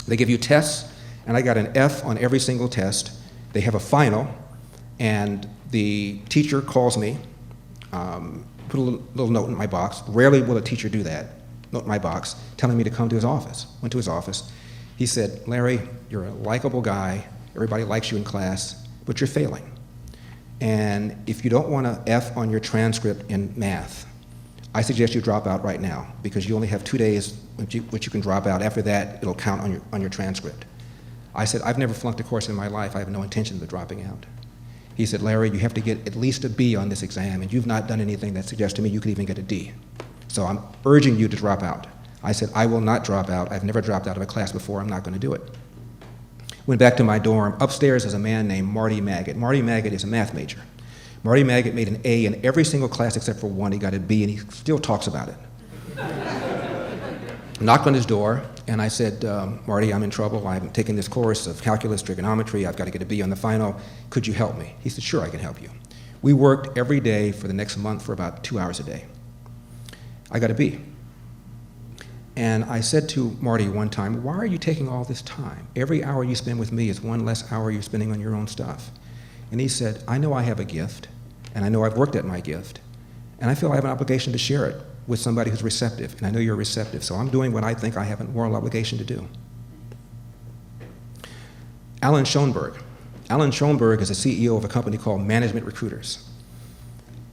They give you tests, and I got an F on every single test. They have a final, and the teacher calls me, put a little note in my box. Rarely will a teacher do that, note in my box, telling me to come to his office. Went to his office. He said, Larry, you're a likable guy. Everybody likes you in class, but you're failing. And if you don't want an F on your transcript in math, I suggest you drop out right now because you only have 2 days which you can drop out. After that, it'll count on your transcript. I said, I've never flunked a course in my life. I have no intention of dropping out. He said, Larry, you have to get at least a B on this exam, and you've not done anything that suggests to me you could even get a D. So I'm urging you to drop out. I said, I will not drop out. I've never dropped out of a class before. I'm not going to do it. Went back to my dorm. Upstairs is a man named Marty Magid. Marty Magid is a math major. Marty Magid made an A in every single class except for one. He got a B, and he still talks about it. Knocked on his door, and I said, Marty, I'm in trouble. I'm taking this course of calculus, trigonometry. I've got to get a B on the final. Could you help me? He said, sure, I can help you. We worked every day for the next month for about 2 hours a day. I got a B. And I said to Marty one time, why are you taking all this time? Every hour you spend with me is one less hour you're spending on your own stuff. And he said, I know I have a gift, and I know I've worked at my gift, and I feel I have an obligation to share it with somebody who's receptive, and I know you're receptive, so I'm doing what I think I have a moral obligation to do. Alan Schoenberg. Alan Schoenberg is the CEO of a company called Management Recruiters.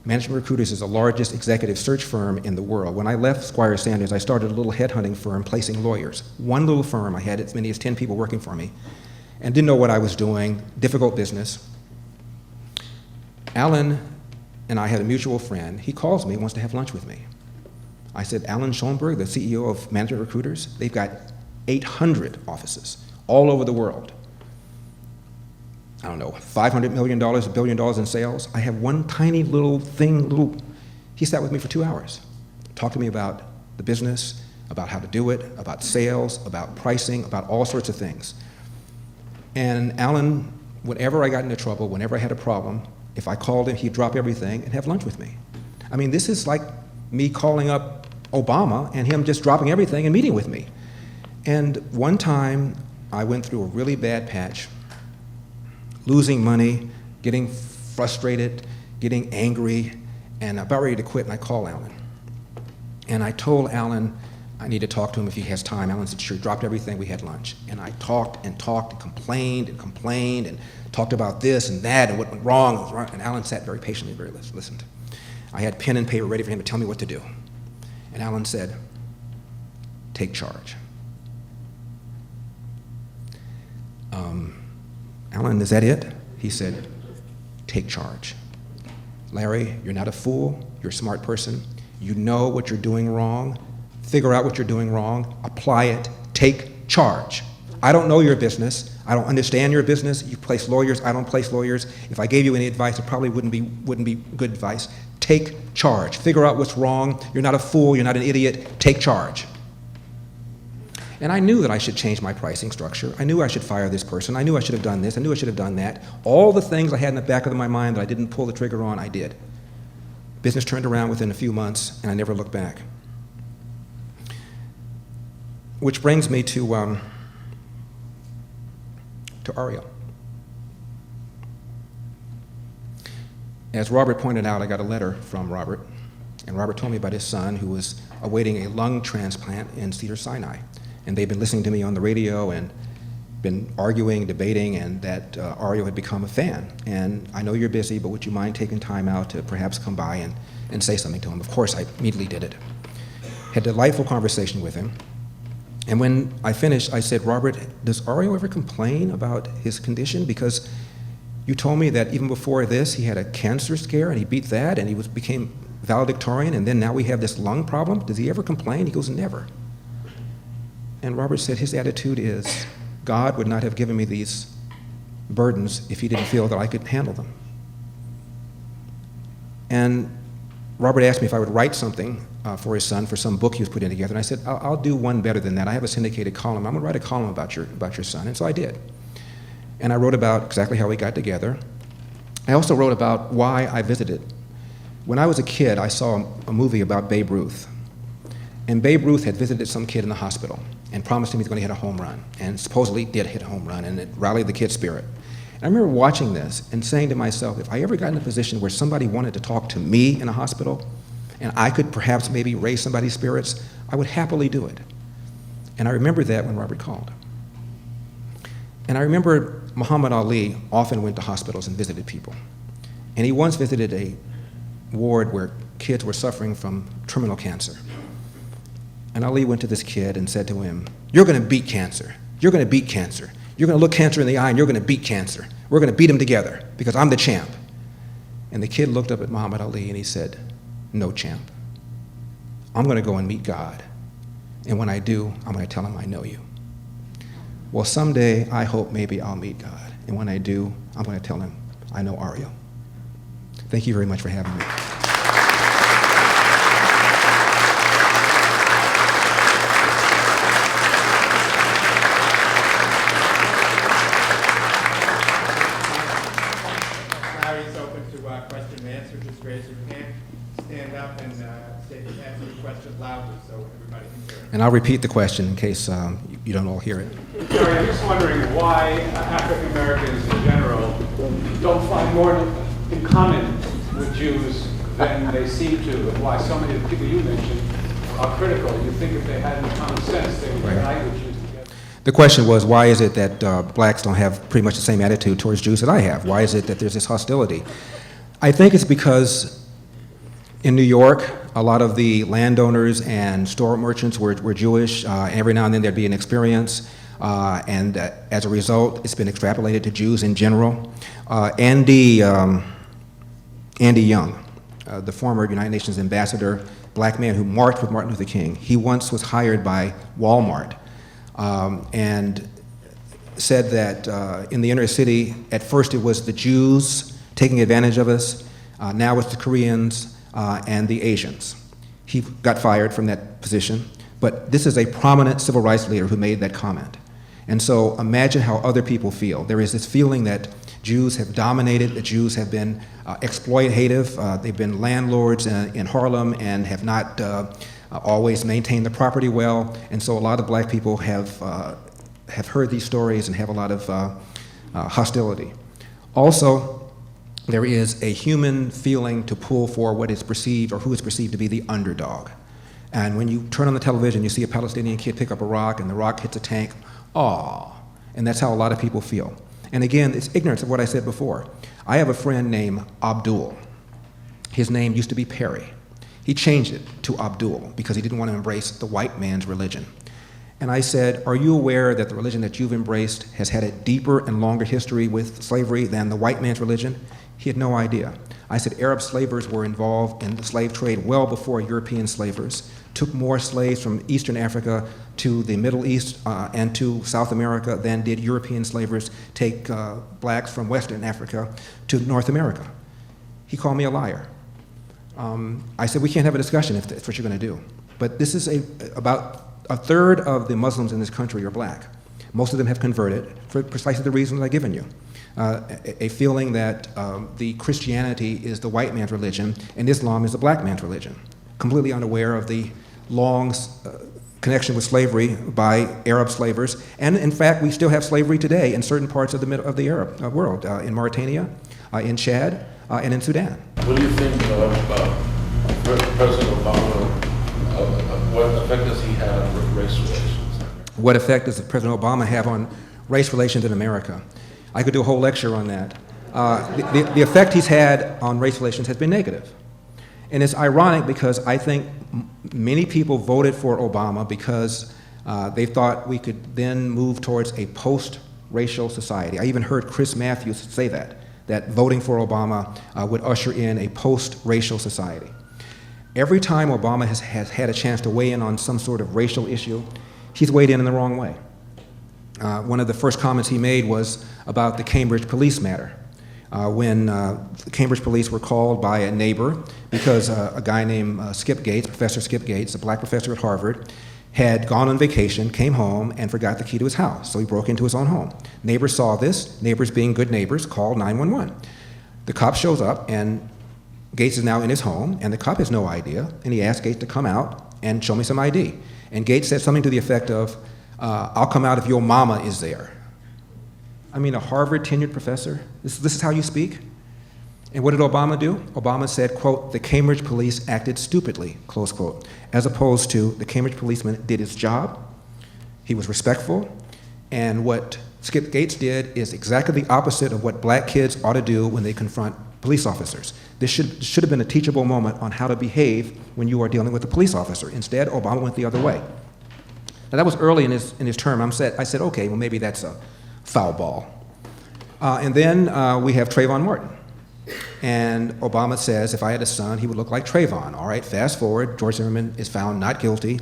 Management Recruiters is the largest executive search firm in the world. When I left Squire Sanders, I started a little headhunting firm placing lawyers. One little firm, I had as many as 10 people working for me, and didn't know what I was doing, difficult business. Alan and I had a mutual friend. He calls me, wants to have lunch with me. I said, Alan Schoenberg, the CEO of Management Recruiters, they've got 800 offices all over the world. I don't know, $500 million, $1 billion in sales. I have one tiny little thing, He sat with me for 2 hours, talked to me about the business, about how to do it, about sales, about pricing, about all sorts of things. And Alan, whenever I got into trouble, whenever I had a problem, if I called him, he'd drop everything and have lunch with me. I mean, this is like me calling up Obama and him just dropping everything and meeting with me. And one time, I went through a really bad patch, losing money, getting frustrated, getting angry, and about ready to quit, and I called Alan. And I told Alan I need to talk to him if he has time. Alan said, sure, dropped everything, we had lunch. And I talked and talked and complained and talked about this and that and what went wrong. And Alan sat very patiently, listened. I had pen and paper ready for him to tell me what to do. And Alan said, take charge. Alan, is that it? He said, take charge. Larry, you're not a fool. You're a smart person. You know what you're doing wrong. Figure out what you're doing wrong. Apply it. Take charge. I don't know your business. I don't understand your business. You place lawyers. I don't place lawyers. If I gave you any advice, it probably wouldn't be good advice. Take charge. Figure out what's wrong. You're not a fool. You're not an idiot. Take charge. And I knew that I should change my pricing structure. I knew I should fire this person. I knew I should have done this. I knew I should have done that. All the things I had in the back of my mind that I didn't pull the trigger on, I did. Business turned around within a few months, and I never looked back. Which brings me to Ariel. As Robert pointed out, I got a letter from Robert, and Robert told me about his son who was awaiting a lung transplant in Cedars-Sinai. And they'd been listening to me on the radio and been arguing, debating, and that Ariel had become a fan. And I know you're busy, but would you mind taking time out to perhaps come by and say something to him? Of course, I immediately did it. Had a delightful conversation with him. And when I finished, I said, Robert, does Ariel ever complain about his condition? Because you told me that even before this, he had a cancer scare, and he beat that, and he became valedictorian, and then now we have this lung problem. Does he ever complain? He goes, never. And Robert said his attitude is, God would not have given me these burdens if he didn't feel that I could handle them. And Robert asked me if I would write something for his son for some book he was putting together, and I said, I'll do one better than that. I have a syndicated column. I'm going to write a column about your son, and so I did. And I wrote about exactly how we got together. I also wrote about why I visited. When I was a kid, I saw a movie about Babe Ruth. And Babe Ruth had visited some kid in the hospital and promised him he's going to hit a home run, and supposedly did hit a home run, and it rallied the kid's spirit. And I remember watching this and saying to myself, if I ever got in a position where somebody wanted to talk to me in a hospital, and I could perhaps maybe raise somebody's spirits, I would happily do it. And I remember that when Robert called. And I remember Muhammad Ali often went to hospitals and visited people. And he once visited a ward where kids were suffering from terminal cancer. And Ali went to this kid and said to him, you're going to beat cancer. You're going to beat cancer. You're going to look cancer in the eye and you're going to beat cancer. We're going to beat them together because I'm the champ. And the kid looked up at Muhammad Ali and he said, no, champ. I'm going to go and meet God. And when I do, I'm going to tell him I know you. Well, someday I hope maybe I'll meet God. And when I do, I'm going to tell him I know Ariel. Thank you very much for having me. Question and answer, just raise your hand, stand up, and answer the question loudly so everybody can hear it. And I'll repeat the question in case you don't all hear it. Sorry, I'm just wondering why African Americans in general don't find more in common with Jews than they seem to, and why so many of the people you mentioned are critical. You think if they had common sense, they would unite with Jews together. The question was, why is it that blacks don't have pretty much the same attitude towards Jews that I have? Why is it that there's this hostility? I think it's because in New York, a lot of the landowners and store merchants were Jewish. Every now and then there'd be an experience, and as a result, it's been extrapolated to Jews in general. Andy Young, the former United Nations ambassador, black man who marched with Martin Luther King, he once was hired by Walmart and said that in the inner city, at first it was the Jews taking advantage of us. Now it's the Koreans and the Asians. He got fired from that position, but this is a prominent civil rights leader who made that comment. And so imagine how other people feel. There is this feeling that Jews have dominated, that Jews have been exploitative, they've been landlords in Harlem and have not always maintained the property well, and so a lot of black people have heard these stories and have a lot of hostility. Also, there is a human feeling to pull for what is perceived or who is perceived to be the underdog. And when you turn on the television, you see a Palestinian kid pick up a rock and the rock hits a tank, aw. And that's how a lot of people feel. And again, it's ignorance of what I said before. I have a friend named Abdul. His name used to be Perry. He changed it to Abdul because he didn't want to embrace the white man's religion. And I said, are you aware that the religion that you've embraced has had a deeper and longer history with slavery than the white man's religion? He had no idea. I said, Arab slavers were involved in the slave trade well before European slavers, took more slaves from Eastern Africa to the Middle East and to South America than did European slavers take blacks from Western Africa to North America. He called me a liar. I said, we can't have a discussion if that's what you're going to do. But this is about a third of the Muslims in this country are black. Most of them have converted for precisely the reasons I've given you. A feeling that the Christianity is the white man's religion and Islam is the black man's religion. Completely unaware of the long connection with slavery by Arab slavers. And in fact, we still have slavery today in certain parts of the Arab world, in Mauritania, in Chad, and in Sudan. What do you think about President Obama? What effect does he have on race relations? What effect does President Obama have on race relations in America? I could do a whole lecture on that. The effect he's had on race relations has been negative. And it's ironic because I think many people voted for Obama because they thought we could then move towards a post-racial society. I even heard Chris Matthews say that voting for Obama would usher in a post-racial society. Every time Obama has had a chance to weigh in on some sort of racial issue, he's weighed in the wrong way. One of the first comments he made was about the Cambridge police matter. When the Cambridge police were called by a neighbor because a guy named Skip Gates, Professor Skip Gates, a black professor at Harvard, had gone on vacation, came home, and forgot the key to his house. So he broke into his own home. Neighbors saw this. Neighbors, being good neighbors, called 911. The cop shows up, and Gates is now in his home, and the cop has no idea, and he asked Gates to come out and show me some ID. And Gates said something to the effect of, I'll come out if your mama is there. I mean, a Harvard tenured professor? This is how you speak? And what did Obama do? Obama said, quote, the Cambridge police acted stupidly, close quote, as opposed to the Cambridge policeman did his job, he was respectful, and what Skip Gates did is exactly the opposite of what black kids ought to do when they confront police officers. This should have been a teachable moment on how to behave when you are dealing with a police officer. Instead, Obama went the other way. Now, that was early in his term. I said, okay, well, maybe that's a foul ball. And then we have Trayvon Martin. And Obama says, if I had a son, he would look like Trayvon. All right, fast forward, George Zimmerman is found not guilty.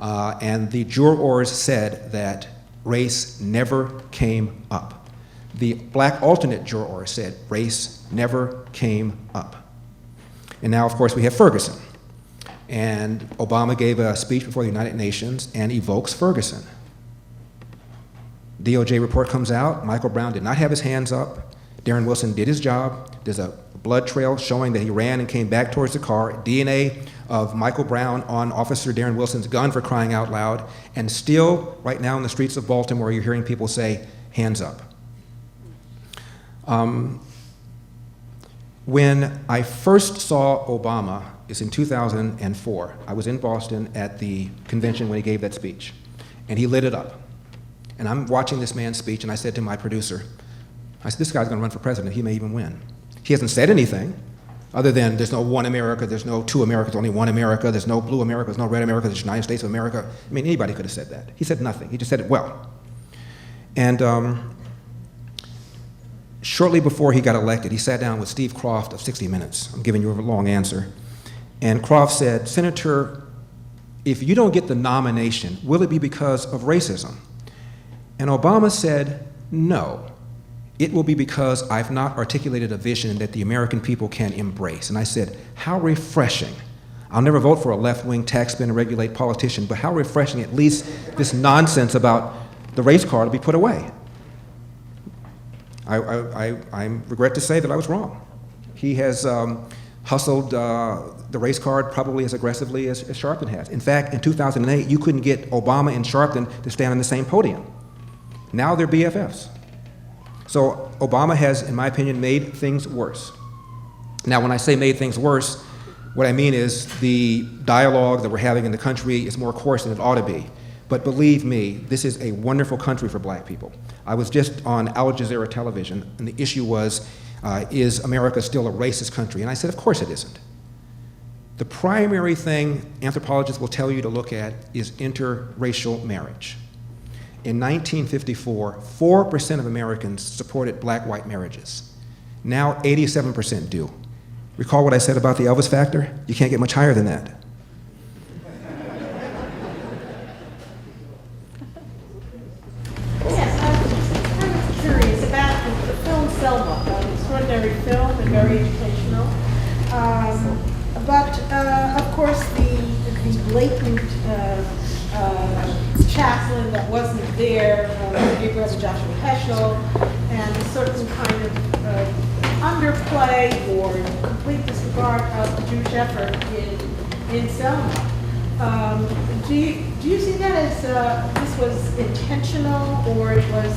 And the jurors said that race never came up. The black alternate juror said race never came up. And now, of course, we have Ferguson. And Obama gave a speech before the United Nations and evokes Ferguson. DOJ report comes out. Michael Brown did not have his hands up. Darren Wilson did his job. There's a blood trail showing that he ran and came back towards the car. DNA of Michael Brown on Officer Darren Wilson's gun, for crying out loud. And still, right now in the streets of Baltimore, you're hearing people say, hands up. When I first saw Obama, it's in 2004. I was in Boston at the convention when he gave that speech, and he lit it up. And I'm watching this man's speech, and I said to my producer, I said, this guy's going to run for president. He may even win. He hasn't said anything other than there's no one America, there's no two Americas, only one America, there's no blue America, there's no red America, there's United States of America. I mean, anybody could have said that. He said nothing. He just said it well. And shortly before he got elected, he sat down with Steve Kroft of 60 Minutes. I'm giving you a long answer. And Kroft said, Senator, if you don't get the nomination, will it be because of racism? And Obama said, no. It will be because I've not articulated a vision that the American people can embrace. And I said, how refreshing. I'll never vote for a left-wing tax spend and regulate politician, but how refreshing at least this nonsense about the race card will be put away. I regret to say that I was wrong. He has hustled the race card probably as aggressively as Sharpton has. In fact, in 2008, you couldn't get Obama and Sharpton to stand on the same podium. Now they're BFFs. So Obama has, in my opinion, made things worse. Now, when I say made things worse, what I mean is the dialogue that we're having in the country is more coarse than it ought to be. But believe me, this is a wonderful country for black people. I was just on Al Jazeera television, and the issue was, is America still a racist country? And I said, of course it isn't. The primary thing anthropologists will tell you to look at is interracial marriage. In 1954, 4% of Americans supported black-white marriages. Now 87% do. Recall what I said about the Elvis factor? You can't get much higher than that. Yes, I'm kind of curious about the film Selma, an extraordinary film and very educational. But of course, the blatant chaplain that wasn't there, your brother Joshua Heschel, and a certain kind of underplay or complete disregard of the Jewish effort in Selma. Do you see that as this was intentional, or it was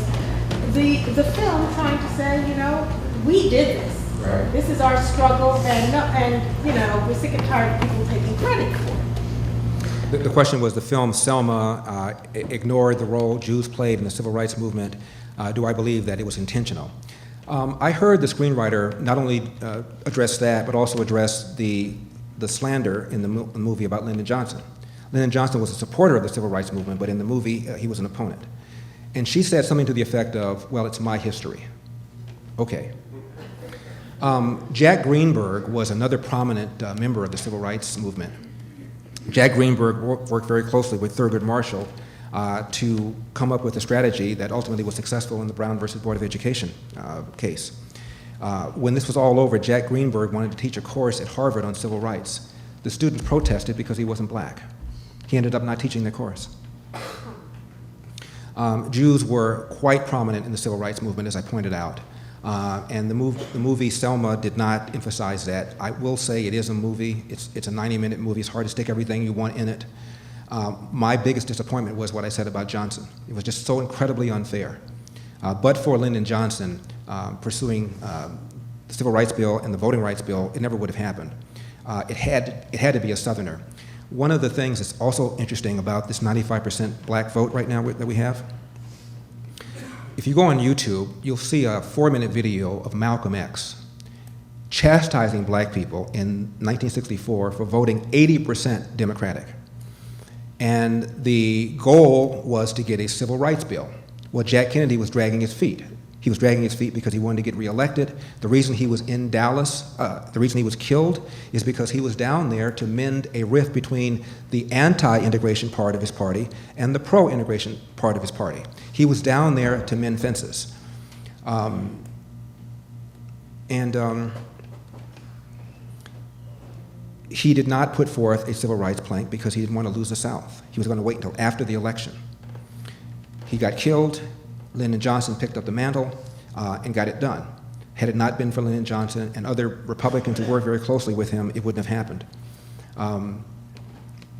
the film trying to say, you know, we did this. Right. This is our struggle, and you know, we're sick and tired of people taking credit for it. The question was, the film Selma ignored the role Jews played in the civil rights movement. Do I believe that it was intentional? I heard the screenwriter not only address that, but also address the slander in the movie about Lyndon Johnson. Lyndon Johnson was a supporter of the civil rights movement, but in the movie, he was an opponent. And she said something to the effect of, well, it's my history. Okay. Jack Greenberg was another prominent member of the civil rights movement. Jack Greenberg worked very closely with Thurgood Marshall to come up with a strategy that ultimately was successful in the Brown versus Board of Education case. When this was all over, Jack Greenberg wanted to teach a course at Harvard on civil rights. The students protested because he wasn't black. He ended up not teaching the course. Jews were quite prominent in the civil rights movement, as I pointed out. And the movie Selma did not emphasize that. I will say it is a movie. It's a 90-minute movie. It's hard to stick everything you want in it. My biggest disappointment was what I said about Johnson. It was just so incredibly unfair. But for Lyndon Johnson pursuing the Civil Rights Bill and the Voting Rights Bill, it never would have happened. It had to be a Southerner. One of the things that's also interesting about this 95% black vote right now that we have, if you go on YouTube, you'll see a 4-minute video of Malcolm X chastising black people in 1964 for voting 80% Democratic. And the goal was to get a civil rights bill. Well, Jack Kennedy was dragging his feet. He was dragging his feet because he wanted to get reelected. The reason he was in Dallas, the reason he was killed, is because he was down there to mend a rift between the anti-integration part of his party and the pro-integration part of his party. He was down there to mend fences. He did not put forth a civil rights plank because he didn't want to lose the South. He was going to wait until after the election. He got killed. Lyndon Johnson picked up the mantle and got it done. Had it not been for Lyndon Johnson and other Republicans who worked very closely with him, it wouldn't have happened.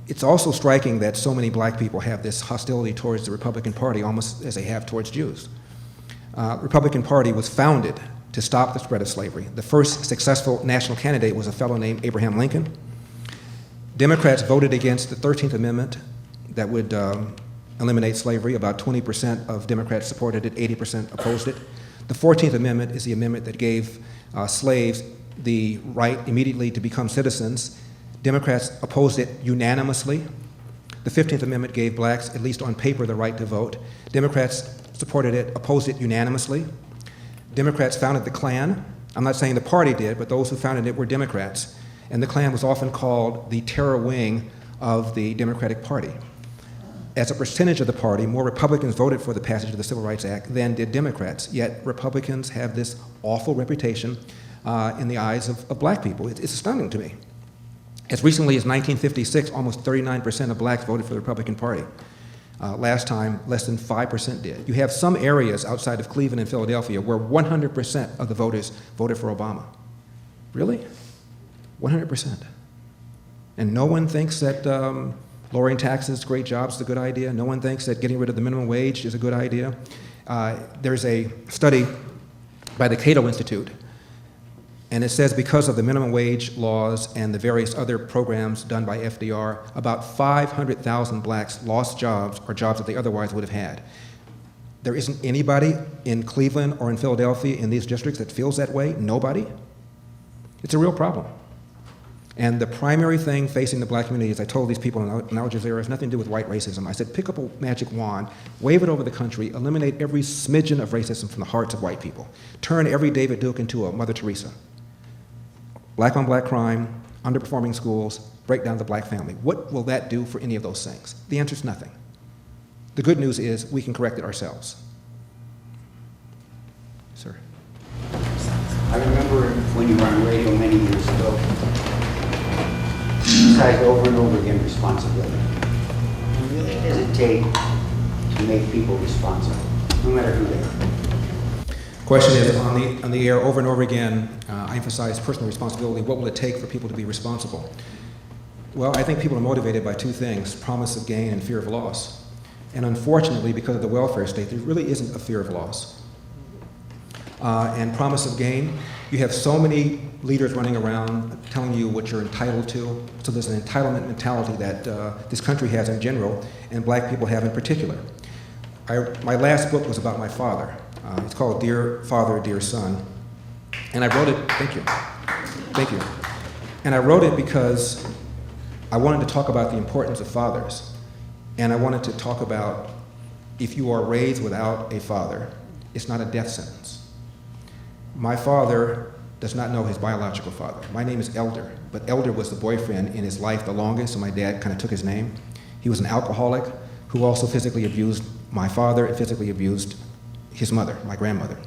It's also striking that so many black people have this hostility towards the Republican Party, almost as they have towards Jews. Republican Party was founded to stop the spread of slavery. The first successful national candidate was a fellow named Abraham Lincoln. Democrats voted against the 13th Amendment that would eliminate slavery. About 20% of Democrats supported it, 80% opposed it. The 14th Amendment is the amendment that gave slaves the right immediately to become citizens. Democrats opposed it unanimously. The 15th Amendment gave blacks, at least on paper, the right to vote. Democrats supported it, opposed it unanimously. Democrats founded the Klan. I'm not saying the party did, but those who founded it were Democrats. And the Klan was often called the terror wing of the Democratic Party. As a percentage of the party, more Republicans voted for the passage of the Civil Rights Act than did Democrats. Yet Republicans have this awful reputation in the eyes of black people. It's stunning to me. As recently as 1956, almost 39% of blacks voted for the Republican Party. Last time, less than 5% did. You have some areas outside of Cleveland and Philadelphia where 100% of the voters voted for Obama. Really? 100%. And no one thinks that lowering taxes, great jobs is a good idea. No one thinks that getting rid of the minimum wage is a good idea. There's a study by the Cato Institute And it says because of the minimum wage laws and the various other programs done by FDR, about 500,000 blacks lost jobs or jobs that they otherwise would have had. There isn't anybody in Cleveland or in Philadelphia in these districts that feels that way? Nobody? It's a real problem. And the primary thing facing the black community, as I told these people in Al Jazeera, has nothing to do with white racism. I said, pick up a magic wand, wave it over the country, eliminate every smidgen of racism from the hearts of white people. Turn every David Duke into a Mother Teresa. Black on black crime, underperforming schools, break down the black family. What will that do for any of those things? The answer is nothing. The good news is we can correct it ourselves. Sir. I remember when you were on radio many years ago, you emphasized over and over again responsibility. What really does it take to make people responsible, no matter who they are? Question is, on the air over and over again, I emphasize personal responsibility. What will it take for people to be responsible? Well, I think people are motivated by two things, promise of gain and fear of loss. And unfortunately, because of the welfare state, there really isn't a fear of loss. And promise of gain, you have so many leaders running around telling you what you're entitled to. So there's an entitlement mentality that this country has in general, and black people have in particular. My last book was about my father. It's called Dear Father, Dear Son. And I wrote it, thank you. And I wrote it because I wanted to talk about the importance of fathers. And I wanted to talk about if you are raised without a father, it's not a death sentence. My father does not know his biological father. My name is Elder, but Elder was the boyfriend in his life the longest, so my dad kind of took his name. He was an alcoholic who also physically abused my father and physically abused his mother, my grandmother.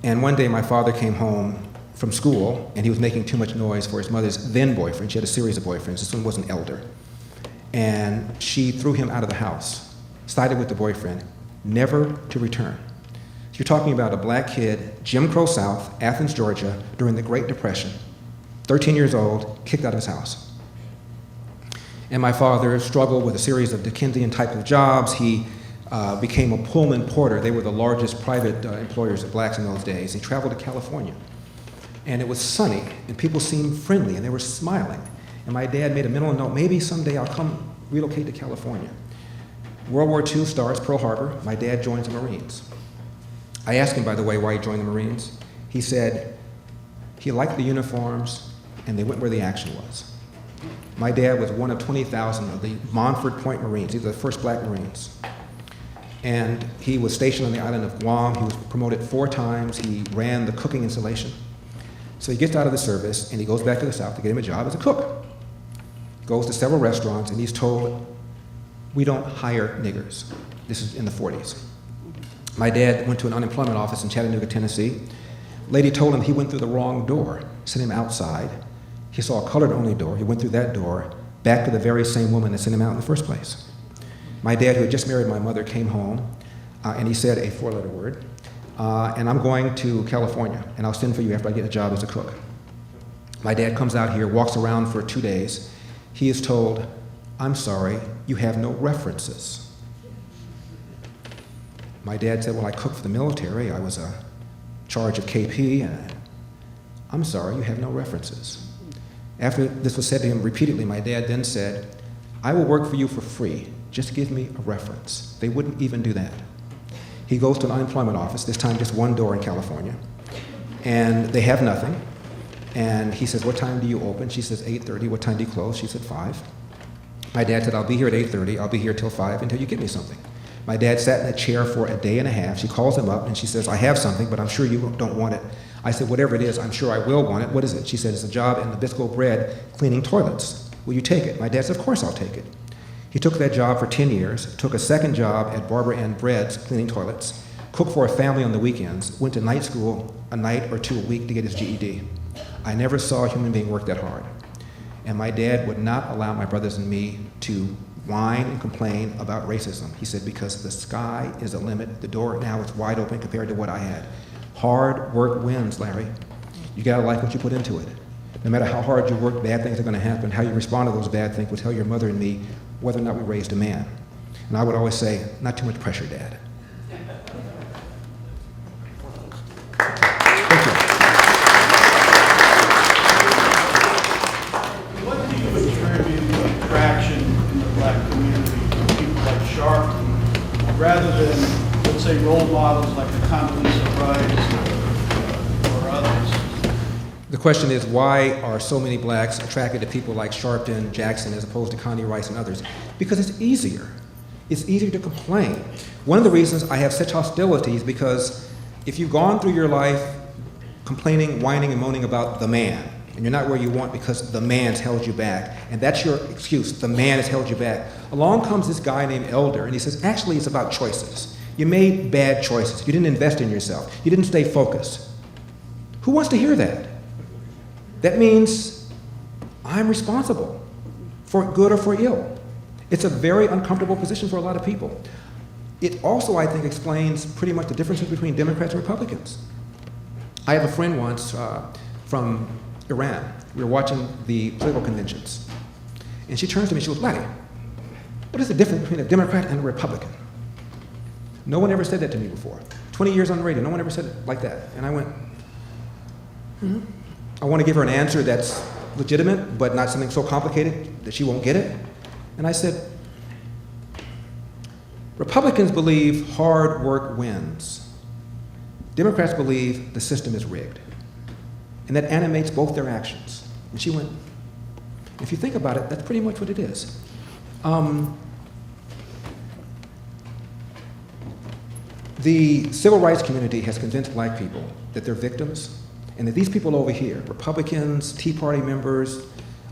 And one day my father came home from school and he was making too much noise for his mother's then boyfriend. She had a series of boyfriends. This one was an Elder. And she threw him out of the house, sided with the boyfriend, never to return. So you're talking about a black kid, Jim Crow South, Athens, Georgia, during the Great Depression, 13 years old, kicked out of his house. And my father struggled with a series of Dickensian type of jobs. He became a Pullman porter. They were the largest private employers of blacks in those days. He traveled to California. And it was sunny, and people seemed friendly, and they were smiling. And my dad made a mental note, maybe someday I'll come relocate to California. World War II starts, Pearl Harbor. My dad joins the Marines. I asked him, by the way, why he joined the Marines. He said he liked the uniforms, and they went where the action was. My dad was one of 20,000 of the Montford Point Marines. He was the first black Marines. And he was stationed on the island of Guam. He was promoted 4 times. He ran the cooking installation. So he gets out of the service, and he goes back to the South to get him a job as a cook. Goes to several restaurants, and he's told, we don't hire niggers. This is in the 40s. My dad went to an unemployment office in Chattanooga, Tennessee. Lady told him he went through the wrong door, sent him outside. He saw a colored-only door. He went through that door, back to the very same woman that sent him out in the first place. My dad, who had just married my mother, came home, and he said a 4-letter word, and I'm going to California, and I'll send for you after I get a job as a cook. My dad comes out here, walks around for 2 days. He is told, I'm sorry, you have no references. My dad said, well, I cooked for the military. I was in charge of KP, and I'm sorry, you have no references. After this was said to him repeatedly, my dad then said, I will work for you for free. Just give me a reference. They wouldn't even do that. He goes to an unemployment office, this time just one door in California, and they have nothing. And he says, what time do you open? She says, 8:30. What time do you close? She said, 5. My dad said, I'll be here at 8:30. I'll be here till 5 until you give me something. My dad sat in a chair for a day and a half. She calls him up and she says, I have something, but I'm sure you don't want it. I said, whatever it is, I'm sure I will want it. What is it? She said, it's a job in Nabisco Bread cleaning toilets. Will you take it? My dad said, of course I'll take it. He took that job for 10 years, took a second job at Barbara Ann Bread's cleaning toilets, cooked for a family on the weekends, went to night school a night or 2 a week to get his GED. I never saw a human being work that hard. And my dad would not allow my brothers and me to whine and complain about racism. He said, because the sky is the limit. The door now is wide open compared to what I had. Hard work wins, Larry. You gotta like what you put into it. No matter how hard you work, bad things are gonna happen. How you respond to those bad things will tell your mother and me whether or not we raised a man. And I would always say, not too much pressure, Dad. Thank you. models like the Condoleezza Rice or others. The question is, why are so many blacks attracted to people like Sharpton, Jackson, as opposed to Connie Rice and others? Because it's easier. It's easier to complain. One of the reasons I have such hostility is because if you've gone through your life complaining, whining, and moaning about the man, and you're not where you want because the man's held you back, and that's your excuse, the man has held you back, along comes this guy named Elder, and he says, actually, it's about choices. You made bad choices. You didn't invest in yourself. You didn't stay focused. Who wants to hear that? That means I'm responsible for good or for ill. It's a very uncomfortable position for a lot of people. It also, I think, explains pretty much the differences between Democrats and Republicans. I have a friend once from Iran. We were watching the political conventions. And she turns to me, she goes, Larry, what is the difference between a Democrat and a Republican? No one ever said that to me before. 20 years on the radio, no one ever said it like that. And I went, I want to give her an answer that's legitimate, but not something so complicated that she won't get it. And I said, Republicans believe hard work wins. Democrats believe the system is rigged. And that animates both their actions. And she went, if you think about it, that's pretty much what it is. The civil rights community has convinced black people that they're victims, and that these people over here, Republicans, Tea Party members,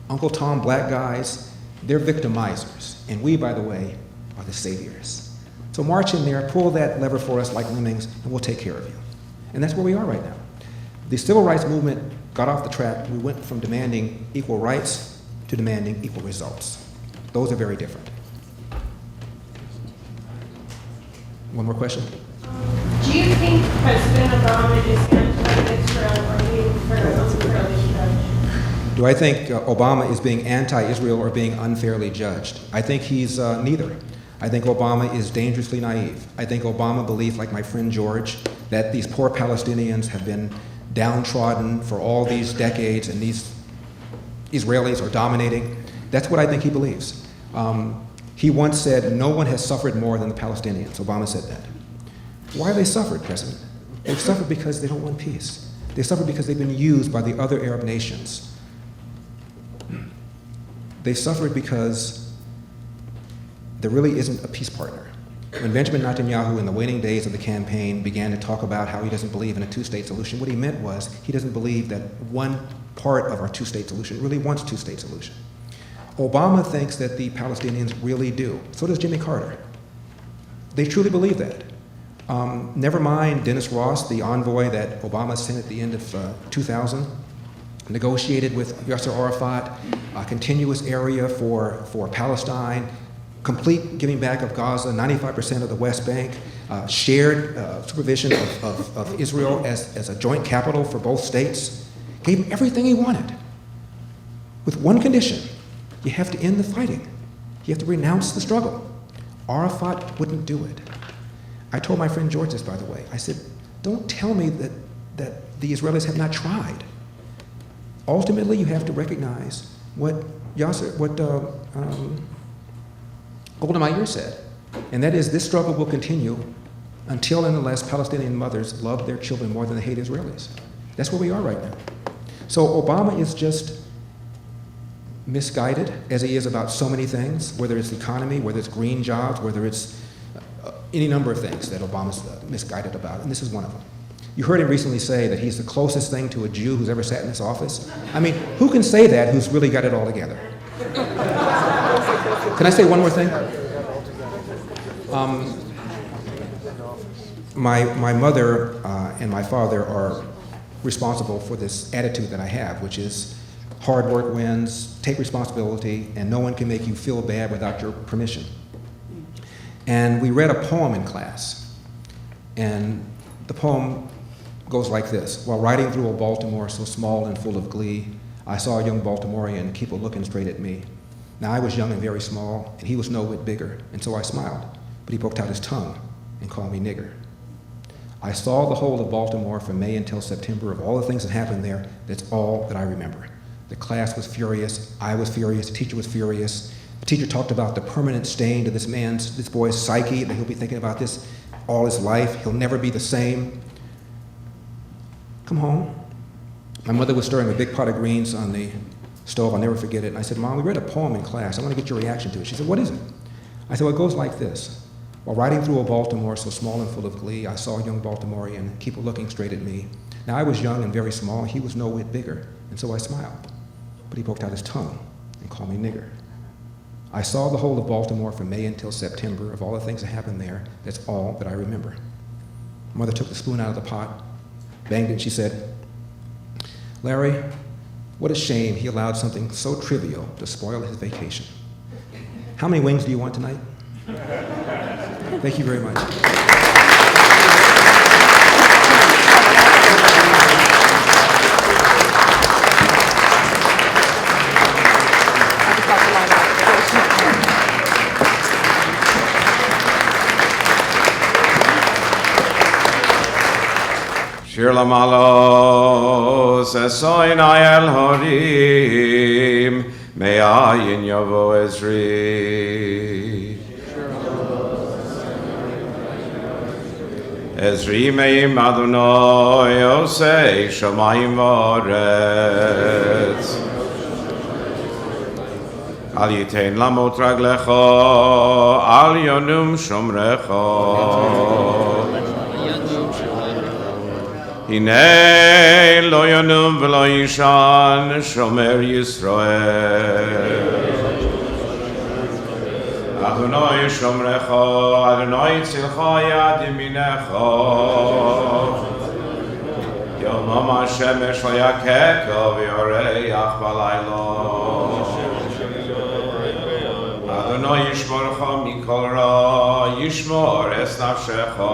Uncle Tom black guys, they're victimizers. And we, by the way, are the saviors. So march in there, pull that lever for us like lemmings, and we'll take care of you. And that's where we are right now. The civil rights movement got off the track. We went from demanding equal rights to demanding equal results. Those are very different. One more question? Do you think President Obama is anti-Israel or being unfairly judged? Do I think Obama is being anti-Israel or being unfairly judged? I think he's neither. I think Obama is dangerously naive. I think Obama believes, like my friend George, that these poor Palestinians have been downtrodden for all these decades and these Israelis are dominating. That's what I think he believes. He once said, no one has suffered more than the Palestinians. Obama said that. Why have they suffered, President? They've suffered because they don't want peace. They suffered because they've been used by the other Arab nations. They suffered because there really isn't a peace partner. When Benjamin Netanyahu, in the waning days of the campaign, began to talk about how he doesn't believe in a two-state solution, what he meant was he doesn't believe that one part of our two-state solution really wants a two-state solution. Obama thinks that the Palestinians really do. So does Jimmy Carter. They truly believe that. Never mind Dennis Ross, the envoy that Obama sent at the end of 2000, negotiated with Yasser Arafat, a continuous area for Palestine, complete giving back of Gaza, 95% of the West Bank, shared supervision of Israel as a joint capital for both states, gave him everything he wanted, with one condition: you have to end the fighting. You have to renounce the struggle. Arafat wouldn't do it. I told my friend George this, by the way. I said, don't tell me that the Israelis have not tried. Ultimately, you have to recognize what Golda Meir said, and that is this struggle will continue until and unless Palestinian mothers love their children more than they hate Israelis. That's where we are right now. So Obama is just misguided, as he is about so many things, whether it's the economy, whether it's green jobs, whether it's any number of things that Obama's misguided about, and this is one of them. You heard him recently say that he's the closest thing to a Jew who's ever sat in this office. I mean, who can say that who's really got it all together? Can I say one more thing? My mother and my father are responsible for this attitude that I have, which is hard work wins, take responsibility, and no one can make you feel bad without your permission. And we read a poem in class, and the poem goes like this: while riding through a Baltimore so small and full of glee, I saw a young Baltimorean keep a looking straight at me. Now I was young and very small, and he was no whit bigger, and so I smiled, but he poked out his tongue and called me nigger. I saw the whole of Baltimore from May until September. Of all the things that happened there, that's all that I remember. The class was furious, I was furious, the teacher was furious. The teacher talked about the permanent stain to this boy's psyche, that he'll be thinking about this all his life. He'll never be the same. Come home. My mother was stirring a big pot of greens on the stove. I'll never forget it. And I said, Mom, we read a poem in class. I want to get your reaction to it. She said, what is it? I said, well, it goes like this. While riding through a Baltimore so small and full of glee, I saw a young Baltimorean keep looking straight at me. Now, I was young and very small. He was no whit bigger, and so I smiled. But he poked out his tongue and called me nigger. I saw the whole of Baltimore from May until September. Of all the things that happened there, that's all that I remember. Mother took the spoon out of the pot, banged it, and she said, Larry, what a shame he allowed something so trivial to spoil his vacation. How many wings do you want tonight? Thank you very much. Shir lamalos esoin ayel horim me'ayin yavo Ezri. Ezri me'im Adonai osei shamayim v'aretz. Al yitein lamot raglecho al yonum shomrecho. Hinei lo yonum v'lo yishan shomer Yisrael. Adonai shomrecho, Adonai tzilcha yad yaminecho. Yomam hashemesh lo yakeka v'yoreach balaylo. Adonai yishmorcha mikol ra, yishmor es nafshecho.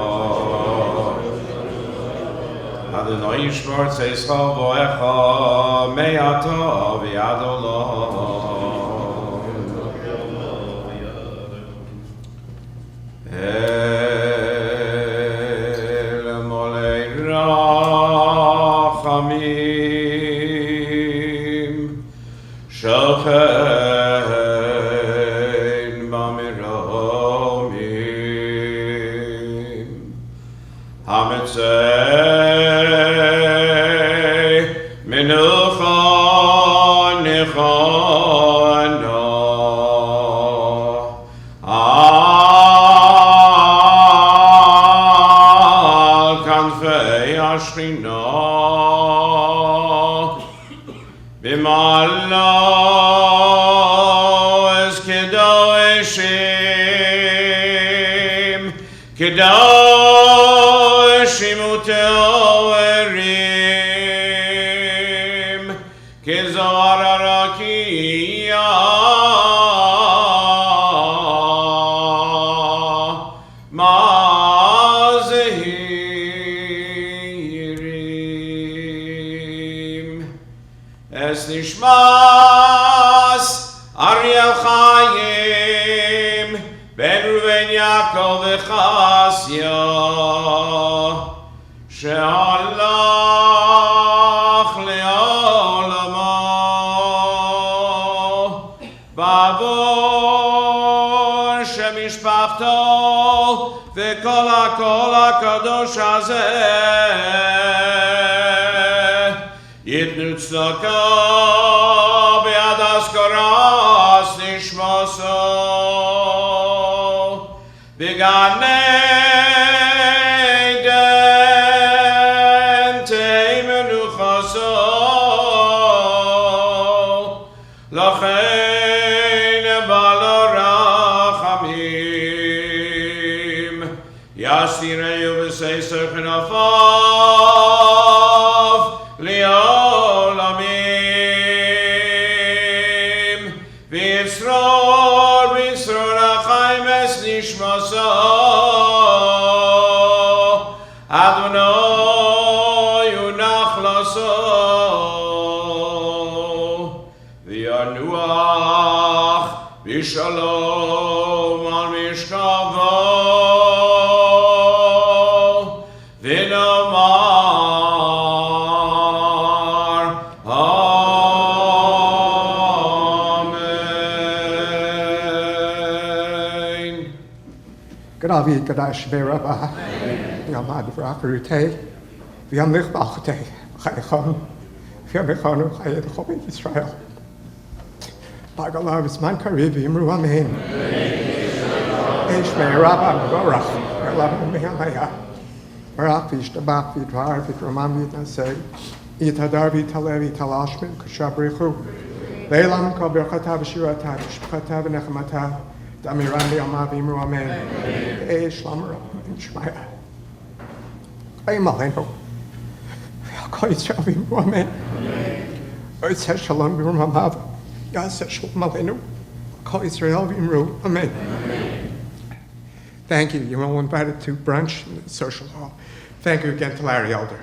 Adonai yishmor tzeischa vo'echa me'ato v'yad olam. El molei rachamim shochein b'miromim hametzei menucha nichana al kanfei ashchina b'malo es kedoshim kedoshim uteorim kezohar harakiya mazehirim es nishmas Ariel Chaim ben Ruven Yaakov v'Chasya shehalach le'olamo ba'avor shemishpachto v'kol hakol hakadosh hazeh yitnu tzedakah be'ad askaras nishmaso Began Eden Teimenuchaso Lachein Balorachamim Yasireu V'Seiser Chinafav Liolamim V'Yisror Achaim Es Nishmaso Adonai Unachlaso V'Yanuach V'Shalom Al Mishkavo V'Nomar Good Ravi Gadash Veraba, Yamad Rakarute, Yamlich Bachate, Chaychon, Yamechonu, Chayed Chobin Israel. Bagalav is man Kariv, Imru Amen. Eshme Rabba Gorach, Erlam Mehamaya, Marafish, the Bach, Vidvar, Vidramam, Vidnase, Itadar, Vitalevi, Talashmin, Kushabrichu, Leilam, Kobirkatav, Shiratav, Shpatav, Nechmatav, Damirandi, Amav, Imru Amen. Eshlam, Shmaya. Aymaleno. Koisha, Imru Amen. Oitse Shalom, Birmamav. Yaseh Shalom Aleinu. Kol Israel, Imru Amen. Thank you. You're all invited to brunch in the social hall. Thank you again to Larry Elder.